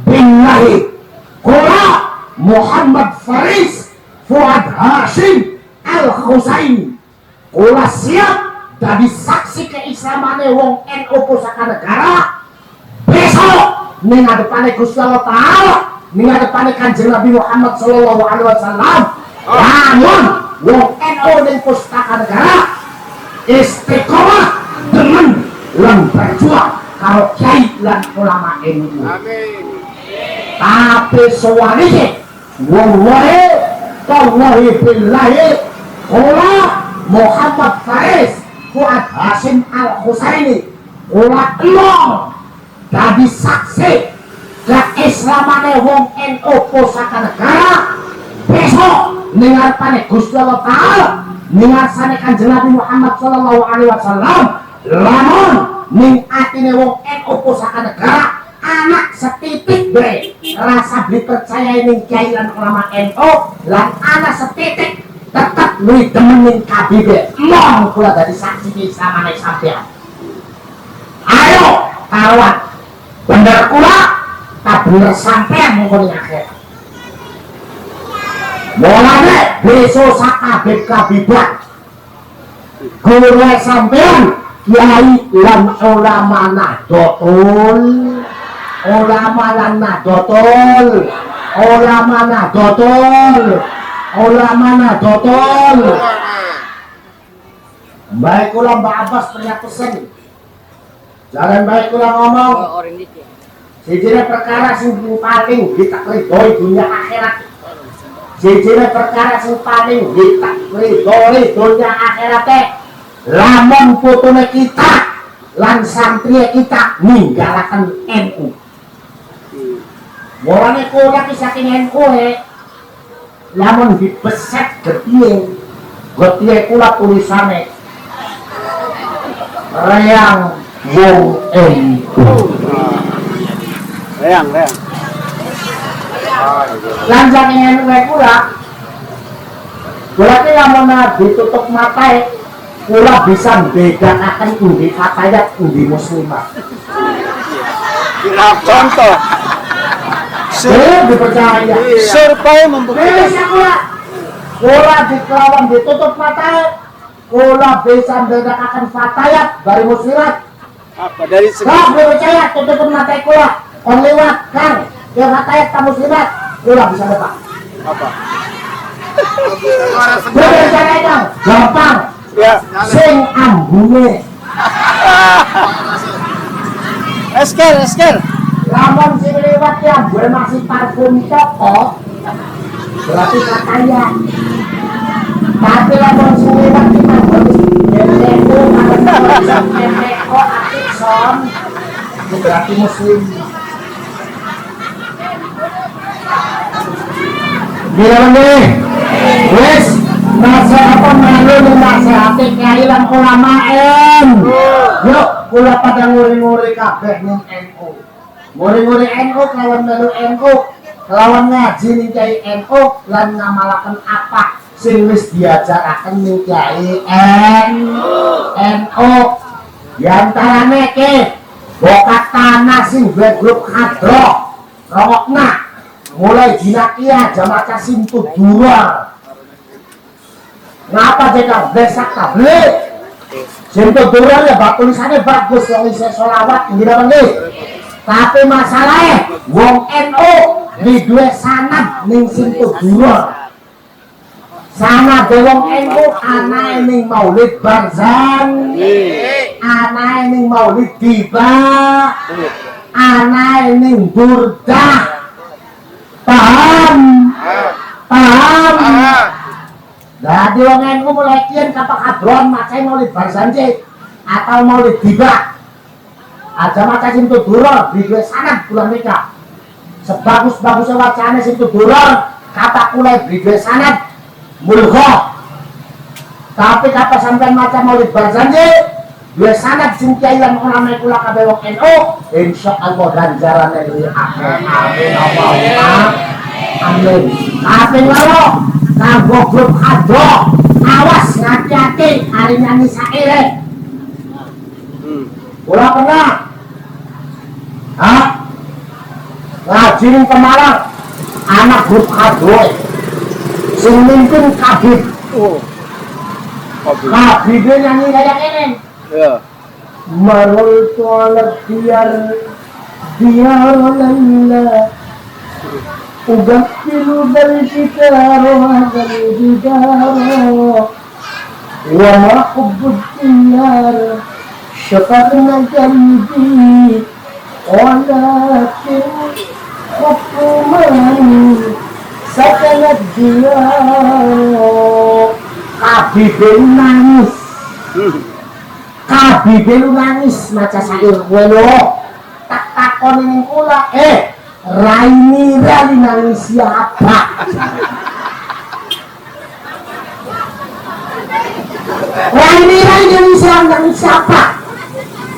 [SPEAKER 4] billahi. Kula Muhammad Faris Fuad Hashim Al-Husaini. Kula siap jadi saksi keislamannya wong NU Pusaka Negara. Besok ning ngadepane Gusti Allah Ta'ala, ning ngadepane Kanjeng Nabi Muhammad sallallahu alaihi wasallam. Namun wong NU ning Pusaka Negara istiqomah demen lan berjuang karo kiai lan ulama NU.
[SPEAKER 2] Amin.
[SPEAKER 4] Tapi soalnya wallahi billahi kula Muhammad Faris Fuad Hashim Al-Husaini kula elong dadi saksi keislamannya wong NU Pusaka Negara. Besok ning ngarepane Gusti Allah Ta'ala, ning ngarsane Kanjeng Nabi Muhammad sallallahu alaihi wasallam, lamun ning atine wong NU Pusaka Negara anak setitik bae rasa beli percaya ning kiai lan ulama NU lan anak setitik tetep luwih demen ning KBB. Mong kula dadi saksi keislaman sampeyan. Ayo kawan, bener kula tak bener sampeyan monggo ning akhirat. Mulane besok sakabeh kabibat guru sampeyan kiai lan ulama Nahdlatul ulama lan Nahdlatul ulama Nahdlatul ulama Nahdlatul. Baik kula Mbak Abbas pernah pesen jangan baik kula ngomong sijine perkara sing paling ditakridoi dunia akhirat, sijine perkara sing paling ditakridoi dunia akhirat lamun putune kita lan santri kita ninggalaken NU. Mulane kula ki saking NU lamun dibeset getihe kula tulisane reang wong NU.
[SPEAKER 2] Reang.
[SPEAKER 4] Lan saking NU kula ki lamun ditutup mata kula bisa membedakan undi fatayat undi muslimah.
[SPEAKER 2] Contoh.
[SPEAKER 4] Dipercaya.
[SPEAKER 2] Survei membuktikan.
[SPEAKER 4] Bisa kula dikelawan ditutup mata, kula bisa membedakan fatayat dari muslimat.
[SPEAKER 2] Apa dari segi
[SPEAKER 4] Kau percaya tutup mata kula, on lewat kang, ya fatayat tak muslimat, kula bisa lebak.
[SPEAKER 2] apa?
[SPEAKER 4] Percaya kang, gampang.
[SPEAKER 2] Ya.
[SPEAKER 4] Sing ambune
[SPEAKER 2] Eskel.
[SPEAKER 4] lamun sing lewat ya gue masih parfum toko berarti katanya. Tapi lamun sing lewat kita berarti muslim. Gila nih, wes nasihat apa malu nih nasihati kiai lan ulama yuk kula pada nguri-nguri kabeh ning NU. Nguri-nguri NU kelawan melu NU, kelawan ngaji ning kiai NU lan ngamalaken apa sing wis diajaraken ning kiai NU. Diantarane ke bokat tanah sing duwe grup hadro rokna mulai dina kia jamaah sintu dura. Ngapa jika besak tablet sintu dura ya bak tulisannya bagus yang isi sholawat gini nih. Tapi masalahnya wong NU di dua sanad ning sintu dura. Sana wong NU ana ning Maulid Barzan, ana ning Maulid Tiba, ana ning Burdah. Paham? Jadi wong NU mulai kian kapak hadron macai Maulid Barzan atau Maulid Tiba. Aja macai sintu dura di dua sanad bulan nikah. Sebagus-bagusnya wacana sintu dura kapak kulai di dua sanad mulhoh. Tapi kata sampai macam Maulid Barzan dua sanad sing kiai lan ulama kula kabeh wong NU insyaallah ganjarane di akhir. Amin Allahumma amin. Kaping loro kanggo grup hadro awas hati-hati hari nyanyi saire. Kula pernah ngaji ning Pemalang anak grup hadro sing mimpin Habib.
[SPEAKER 2] Oh.
[SPEAKER 4] Habib nyanyi kayak gini.
[SPEAKER 2] Ya.
[SPEAKER 4] Marul tualat biar lalla ugafilu dari sikaro dari bidaro wa ma hubbud diyar syafaqna jambi walakin hukuman sakanat diyar. Habib nangis. Habib nangis maca sair kowe lho. Tak takoni ning kula, Raini nangis siapa? Raini nangis siapa?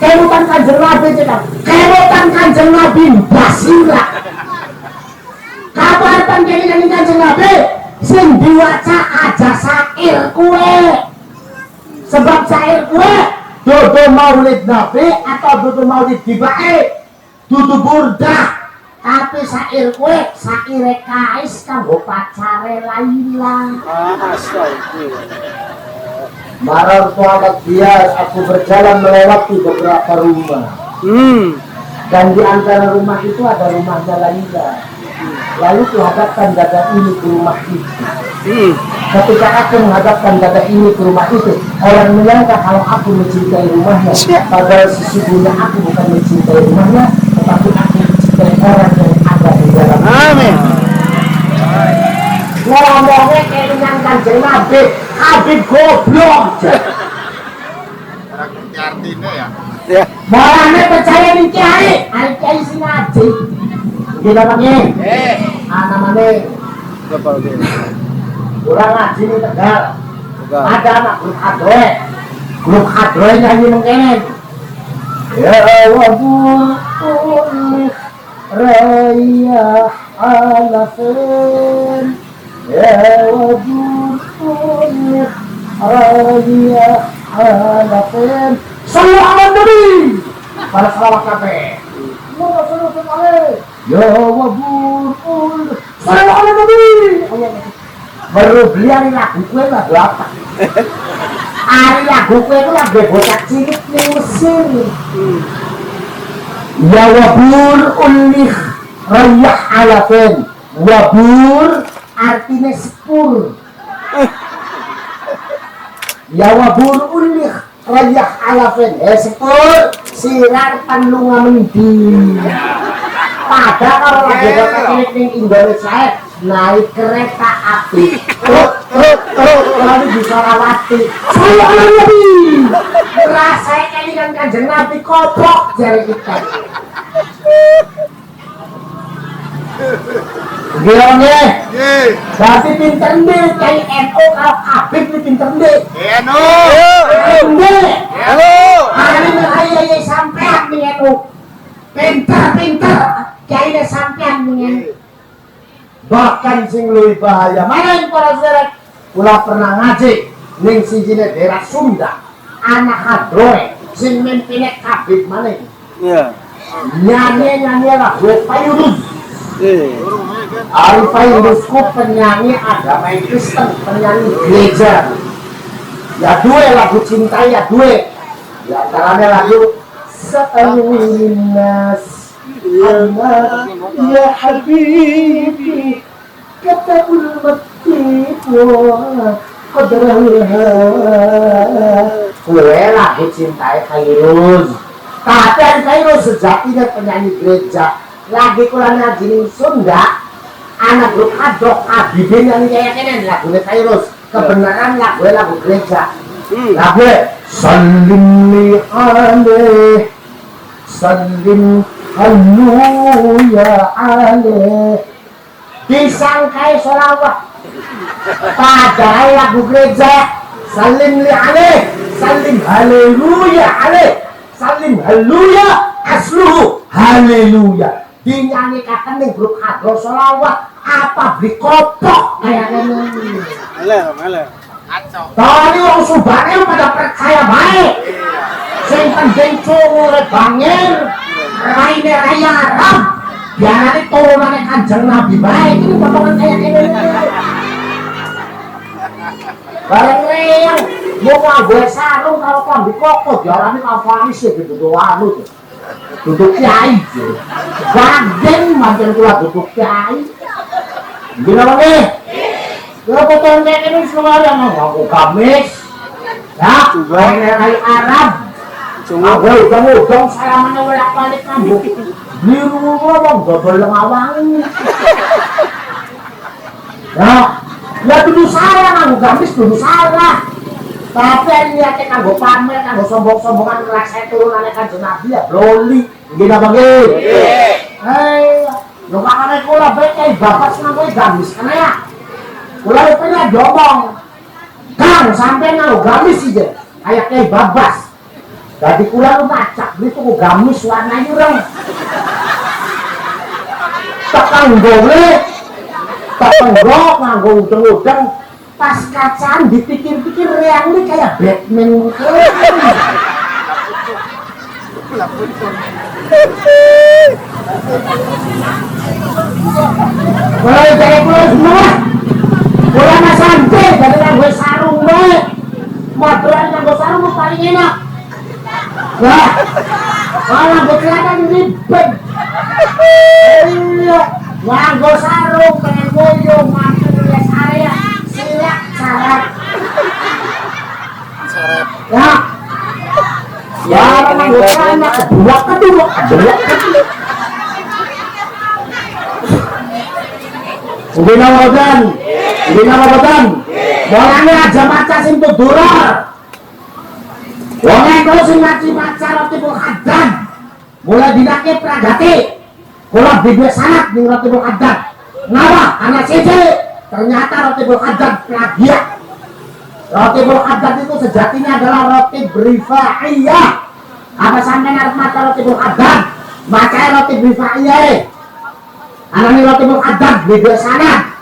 [SPEAKER 4] Kemutan Kanjeng Nabi cedak. Kemutan Kanjeng Nabi basira. Kabar panjenengan Kanjeng Nabi sing diwaca aja sair kowe. Sebab sair kowe dodo maulid Nabi atau dodo maulid dibae dudu burdah. Tapi sair kue, saire kais kanggo pacare Laila. Maror tualat biar aku berjalan melewati beberapa rumah. Dan di antara rumah itu ada rumahnya Laila. Lalu kuhadapkan dada ini ke rumah itu. Ketika aku menghadapkan dada ini ke rumah itu, orang menyangka kalau aku mencintai rumahnya. Padahal sesungguhnya aku bukan mencintai rumahnya, tetapi aku mencintai orang yang ada di dalam.
[SPEAKER 2] Amin.
[SPEAKER 4] Ngomongnya kayak dengan Kanjeng Nabi, Habib goblok.
[SPEAKER 1] Artinya ya.
[SPEAKER 2] Ya.
[SPEAKER 4] Malahnya percaya nih kiai, hari kiai sing ngaji. Gila pakai. Namanya.
[SPEAKER 2] Berapa lagi?
[SPEAKER 4] Kurang ngaji nih Tegal.
[SPEAKER 2] Tegal.
[SPEAKER 4] Ada anak grup hadroy nyanyi mungkin. Ya wabul unik raya alafin. Ya wabul unik raya alafin. Sallallahu alaihi pada salawat kafe. Ya wabul unik sallallahu alaihi. Baru beli hari lagu kue lagu apa? Hari lagu kue itu lagu bocah cilik di Mesir. Ya wabur unih rayah alafen. Wabur artinya sepur. Ya wabur unih rayah alafen. Sepur sirar panlunga mending. Pada kalau lagi bocah cilik di Indonesia naik kereta api, lalu bisa rawati. Saya Nabi, rasanya ini kan Kanjeng Nabi kopok jari kita. Gilanya, berarti pinter deh, kayak NU kalau Habib ini pinter deh.
[SPEAKER 1] NU.
[SPEAKER 4] Hari ini sampean nih NU, pinter, kayak sampean nih. Bahkan sing luwih bahaya mana yang para saudara kula pernah ngaji ning sijine daerah Sunda anak hadroe sing mimpine Habib mana
[SPEAKER 2] Ya.
[SPEAKER 4] nyanyi lagu Fayruz. Ari Fayruz ku penyanyi agama Kristen, penyanyi gereja ya dua lagu cinta ya dua ya antaranya lagu Sa'alun Nas ya habibi katabul matiwa qadralha. Kue lagu cintai Fayruz. Tapi Fayruz sejatinya penyanyi gereja. Lagi kula ngaji ning Sunda, anak grup Hadroh Habib yang kayak kene lagu Fayruz. Kebenaran lagu gereja. Lagu Sallim li alaih Sallim Haleluya alaih. Disangkai sholawat padahal lagu gereja. Salim li alaih, salim haleluya alaih, salim haleluya asluhu haleluya. Dinyanyikan ning grup hadroh sholawat apa beli kopok kayak gini.
[SPEAKER 2] Meleh.
[SPEAKER 4] Tadi wong Subane pada percaya baik. Sing penting cungure bangir, raine raya Arab. Biarane turunane Kanjeng Nabi baik. Ini potongan kayak gini. Bareng reang, mau nganggo sarung kalau kambi koko diarani kafanis ya gitu doang tuh. Duduk kiai gitu. Baden mantan kula duduk kiai. Gimana nih? Kalau potong kayak ini semua yang mau gamis. Ya, kayak Arab. Cuma gue udang saya mana bolak-balik kamu. Di rumah bang dodol ngawang. Ya dulu salah nganggo gamis dulu salah. Tapi lihatnya kanggo pamer, kanggo sombong-sombongan kelas saya turunan Kanjeng Nabi ya loli. Gini apa gini? Hei, lo kakaknya kula baik bapak senang gamis karena ya. Kula rupanya diomong. Kang sampai nganggo gamis aja. Kayak babas. Jadi kula lu macak beli tuh gamis warnanya urang. Takang gole. Takang gok nganggo udeng-udeng. Pas kacaan dipikir-pikir reang ini kayak Batman. Mulai dari pulau semua. Pulau mas santai dari nganggo sarung baik. Motoran nganggo sarung paling enak. Wah, malah kelihatan ribet. Iya, nganggo sarung pengen boyong makan les area silak syarat. Ya, ya nganggo anak kedua. Udah nawadan. Bolanya aja maca sing tuduror. Wong engko sing maca roti Muqaddam. Mulai dinake pragati. Kula bibir sanad ning roti Muqaddam. Ngapa? Anak siji ternyata roti Muqaddam plagiat. Roti Muqaddam itu sejatinya adalah roti Rifaiyah. Apa sampeyan arep maca roti Muqaddam? Maca roti Rifaiyah. Anane roti Muqaddam bibir sanad.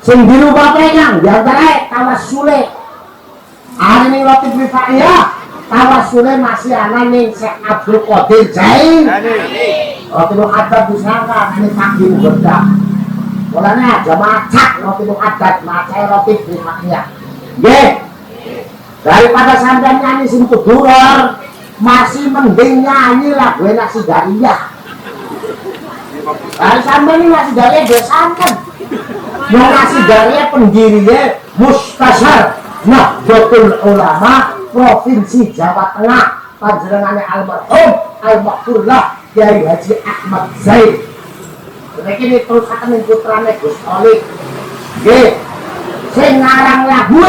[SPEAKER 4] Sing biru bapaknya diantara tawassule. Ada nih roti Rifaiyah, tawassule masih ana ning Syekh Abdul Qadir Jain. Roti Muqaddam disangka ini kaki bedak. Mulanya aja macak roti Muqaddam, macak roti Rifaiyah. Nggih. Daripada sampean nyanyi sing tuduror, masih mending nyanyi lagu Nasi Dariyah. Kalau sampean Nasi Dariyah dia santen. Yang Nasi Dariyah pendirinya Mustasyar Nahdlatul Ulama Provinsi Jawa Tengah, panjenengane almarhum almarhumlah Kyai Haji Ahmad Zaid. Mereka ini terusakan putrane Gus Oli. Nggih, sing ngarang lagu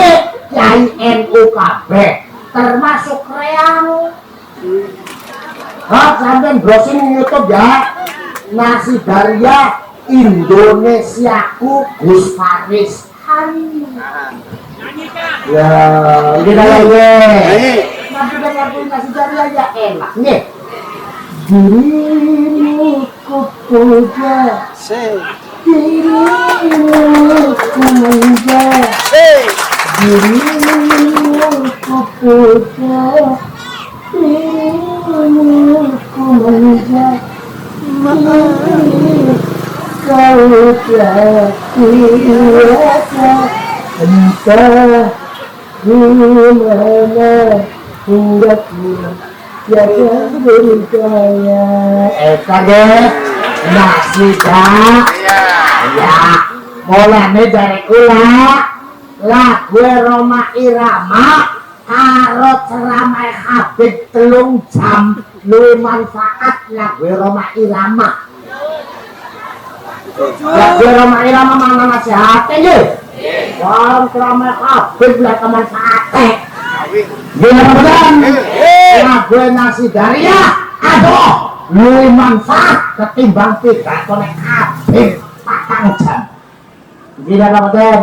[SPEAKER 4] Kyai NU kabeh, termasuk reang. Sampeyan browsing YouTube ya. Nasi Dariyah Indonesiaku Gus Faris. Ya, ini dalamnya. Nanti laguin Nasi Dariyah ya enak nih. Dirimu ku puja, dirimu ku manja, dirimu ku puja, dirimu ku manja. Kau telah tiada entah dimana hingga kini tiada berdaya. Kade Nasi dah ya mulane dari kula lagu Roma Irama karo ceramah Habib 3 jam luwih manfaat lagu Roma Irama. Lagu Roma Irama mana nasihatnya nggih? Wong ceramah Habib lah manfaatnya. Gimana bedan? Lagu Nasi Dariyah aduh luwih manfaat ketimbang pidato nek Habib 4 jam. Gimana bedan?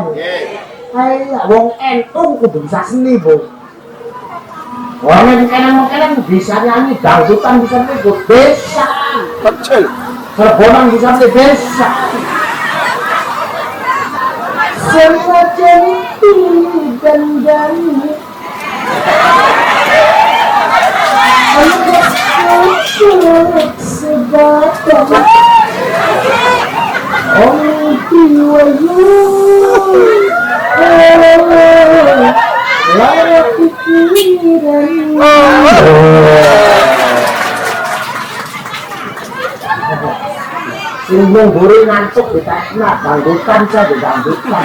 [SPEAKER 4] Ayo wong entung kudu bisa seni, Bu. Orang mungkin bisa nyanyi dangdutan bisa ikut desa kecil, serbonan bisa desa. Semua cantik dan gani, anak sebatang, orang tiwayu, lara pikiran. Singgung buri ngantuk ditanya, dangdutan saja dangdutan.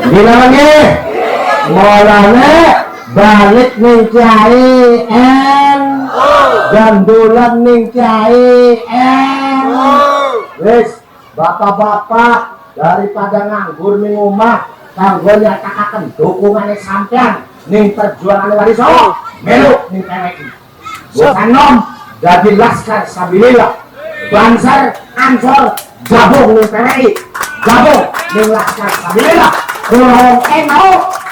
[SPEAKER 4] Bilangnya, mulanya balik ning kiai gandulan ning kiai wis bapak-bapak daripada nganggur ning omah kanggo nyatakaken dukungane sampean ning perjuangan wariso melu ning PWI bukan nom jadi laskar sabilillah Bansar Ansor gabung ning PWI gabung ning laskar sabilillah kurang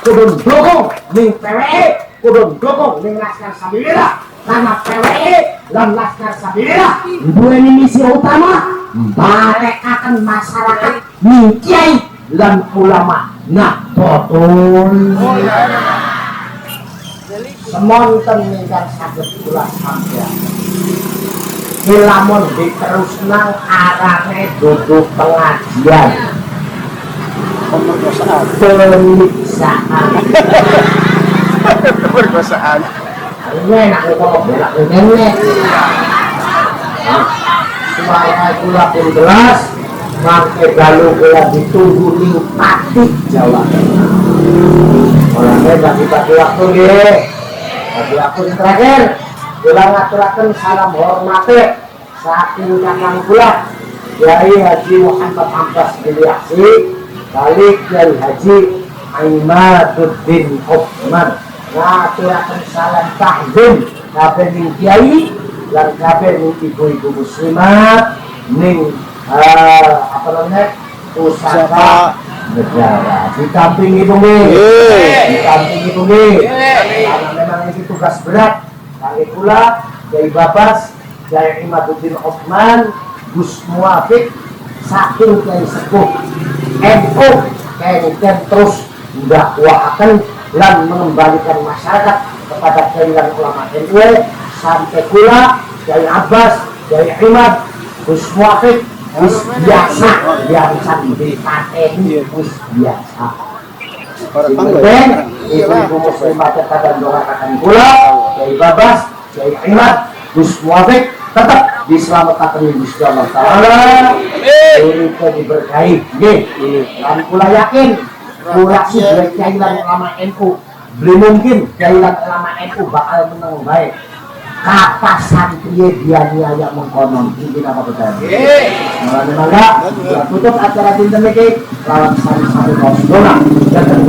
[SPEAKER 4] kudun dukung ning PWI kudun dukung ning laskar sabilillah karena PWI dan laskar sabilillah dua misi utama barekaken masyarakat ning kiai dan ulama Nahdlatul semonten ingkang saged kula sampeyan lamun diterusna arane duduk pengajian pemeriksaan
[SPEAKER 2] Perkosaan.
[SPEAKER 4] ini enak kok belak ngene supaya kula pun jelas mangke dalu kula ditunggu ning Pati Jawa Tengah orangnya bagi-bagi waktu nggih bagi waktu terakhir kula ngaturaken salam hormate saking kakang kula Kiai Haji Muhammad Abbas Ilyasi balik Kiai Haji Aimaduddin Uthman ngaturaken salam tahzim kabeh ning kiai lan kabeh ning ibu-ibu muslimat ning apa namanya pusaka negara ditampingi bumi ditampingi bumi karena memang ini tugas berat kali pula Kiai Babas Kiai Imaduddin Uthman Gus Muafik saking Kiai Sepuh NU Kiai terus mendakwakan dan mengembalikan masyarakat kepada jalan ulama NU sampai pula Kiai Abbas, Kiai Imad, Gus Muafik, Gus biasa yang sambil pateni Gus biasa. Kemudian ibu-ibu muslimat dan doakan pula Kiai Babas, Kiai Imad, Gus Muafik tetap diselamatkan Gusti Allah Taala. Ini diberkahi, dan pula yakin pula sudah jailan ulama NU belum mungkin jailan ulama NU bakal menang baik kata santri dia yang mengkonon ini apa betul malah mangga tutup acara dinten niki lawan sari-sari kosdona dan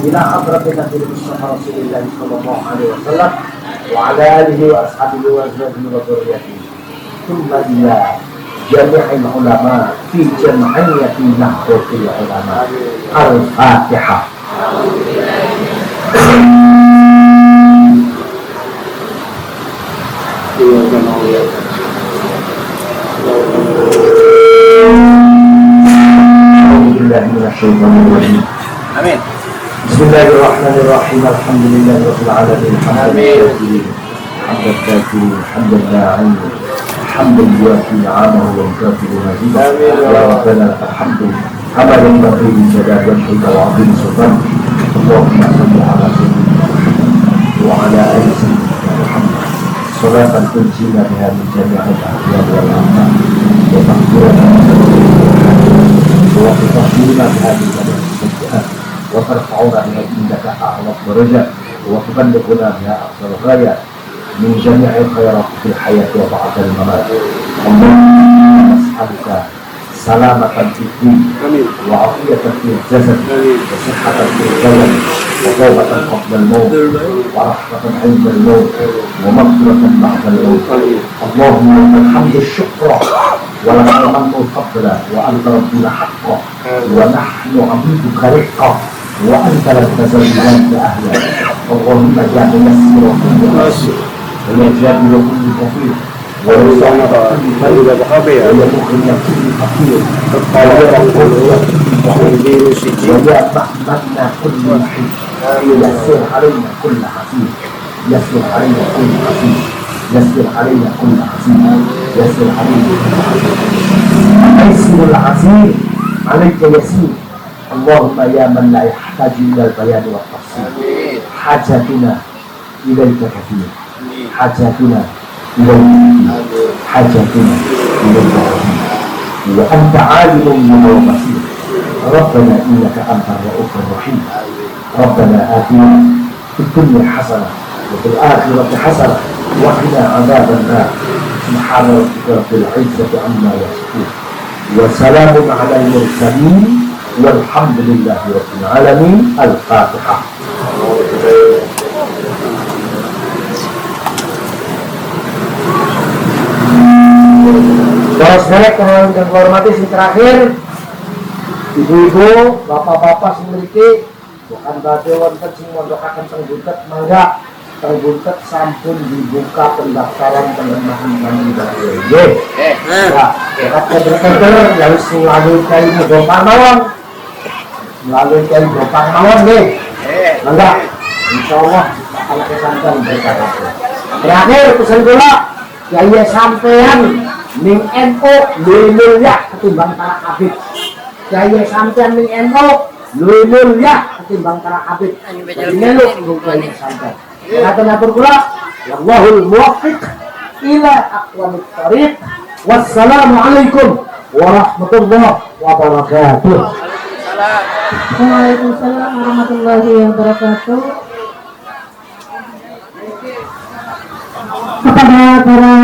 [SPEAKER 4] ila hadratina Mustafa Rasulullah sallallahu alaihi wasallam wa ala alihi wa ashabihi wa azwajihi wa dzurriyyatihi thumma ila جميع العلماء في جمعية نهضة العلماء الفاتحة أعوذ بالله من الشيطان الرجيم
[SPEAKER 2] Amin.
[SPEAKER 4] بسم الله الرحمن الرحيم الحمد لله رب العالمين حمد الكافرين حمد الداعين الحمد لله في نعمه ومكافئ مزيدا يا ربنا لك الحمد كما ينبغي لجلال وجهك وعظيم سلطانك اللهم صل على سيدنا محمد وعلى ال سيدنا محمد صلاة تنجينا بها من جميع الاحيان والامراض وتغفرنا وتطهرنا بها من جميع السيئات وترفعنا بها عندك اعلى الدرجات وتبلغنا بها اقصى الغايات من جميع الخيرات في الحياة وبعد الممات اللهم نسألك سلامة في الدين وعافية في الجسد وصحة في الجسد وتوبة قبل الموت ورحمة عند الموت ومغفرة بعد الموت اللهم لك الحمد الشكر ولك الحمد الفضل وأنت ربنا حقا ونحن عبيدك رقا وأنت لن تزل بذنب أهلا اللهم اجعل يسر وكل ويجعل كل كثير ويصنع كل خير ويمخرج كل فقير ويجمع منا كل وحيد يسر علينا كل حفيظ يسر علينا كل حفيظ يسر علينا كل حفيظ
[SPEAKER 1] يسر حبيب تيسير العسير عليك يسير اللهم يا من لا يحتاج إلى البيان والتفصيل حاجتنا إليك كثير حاجتنا إليك كثير حاجتنا إليك كثير وأنت عالم بما وبصير ربنا إنك أنت الرؤوف الرحيم ربنا آتنا في الدنيا حسنة وفي الآخرة حسنة وقنا عذاب النار سبحان ربك رب العزة عما يصفون وسلام على المرسلين والحمد لله رب العالمين. الفاتحة. Saudara-saudara yang hormati, yang terakhir, ibu-ibu, bapak-bapak memiliki bukan badhe wonten sing mondokaken teng Buntet, mangga teng Buntet sampun dibuka pendaftaran penerimaan manunggal. Nggih. Ya, kader-kader yang wis melalui Kyai Gopang mawon. Melalui Kyai Gopang mawon nggih. Mangga insyaallah bakal kesanten berkah. Terakhir pesan kula, Kyai sampean ning NU luwih mulia ketimbang para kabeh. Kyai sampean ning NU luwih mulia ketimbang para kabeh. Nyeluk Kyai sampean. Kata-kata kula, wallahul muwaffiq ila aqwamit thariq. Wassalamualaikum warahmatullahi wabarakatuh.
[SPEAKER 3] Waalaikumsalam warahmatullahi wabarakatuh. Kepada para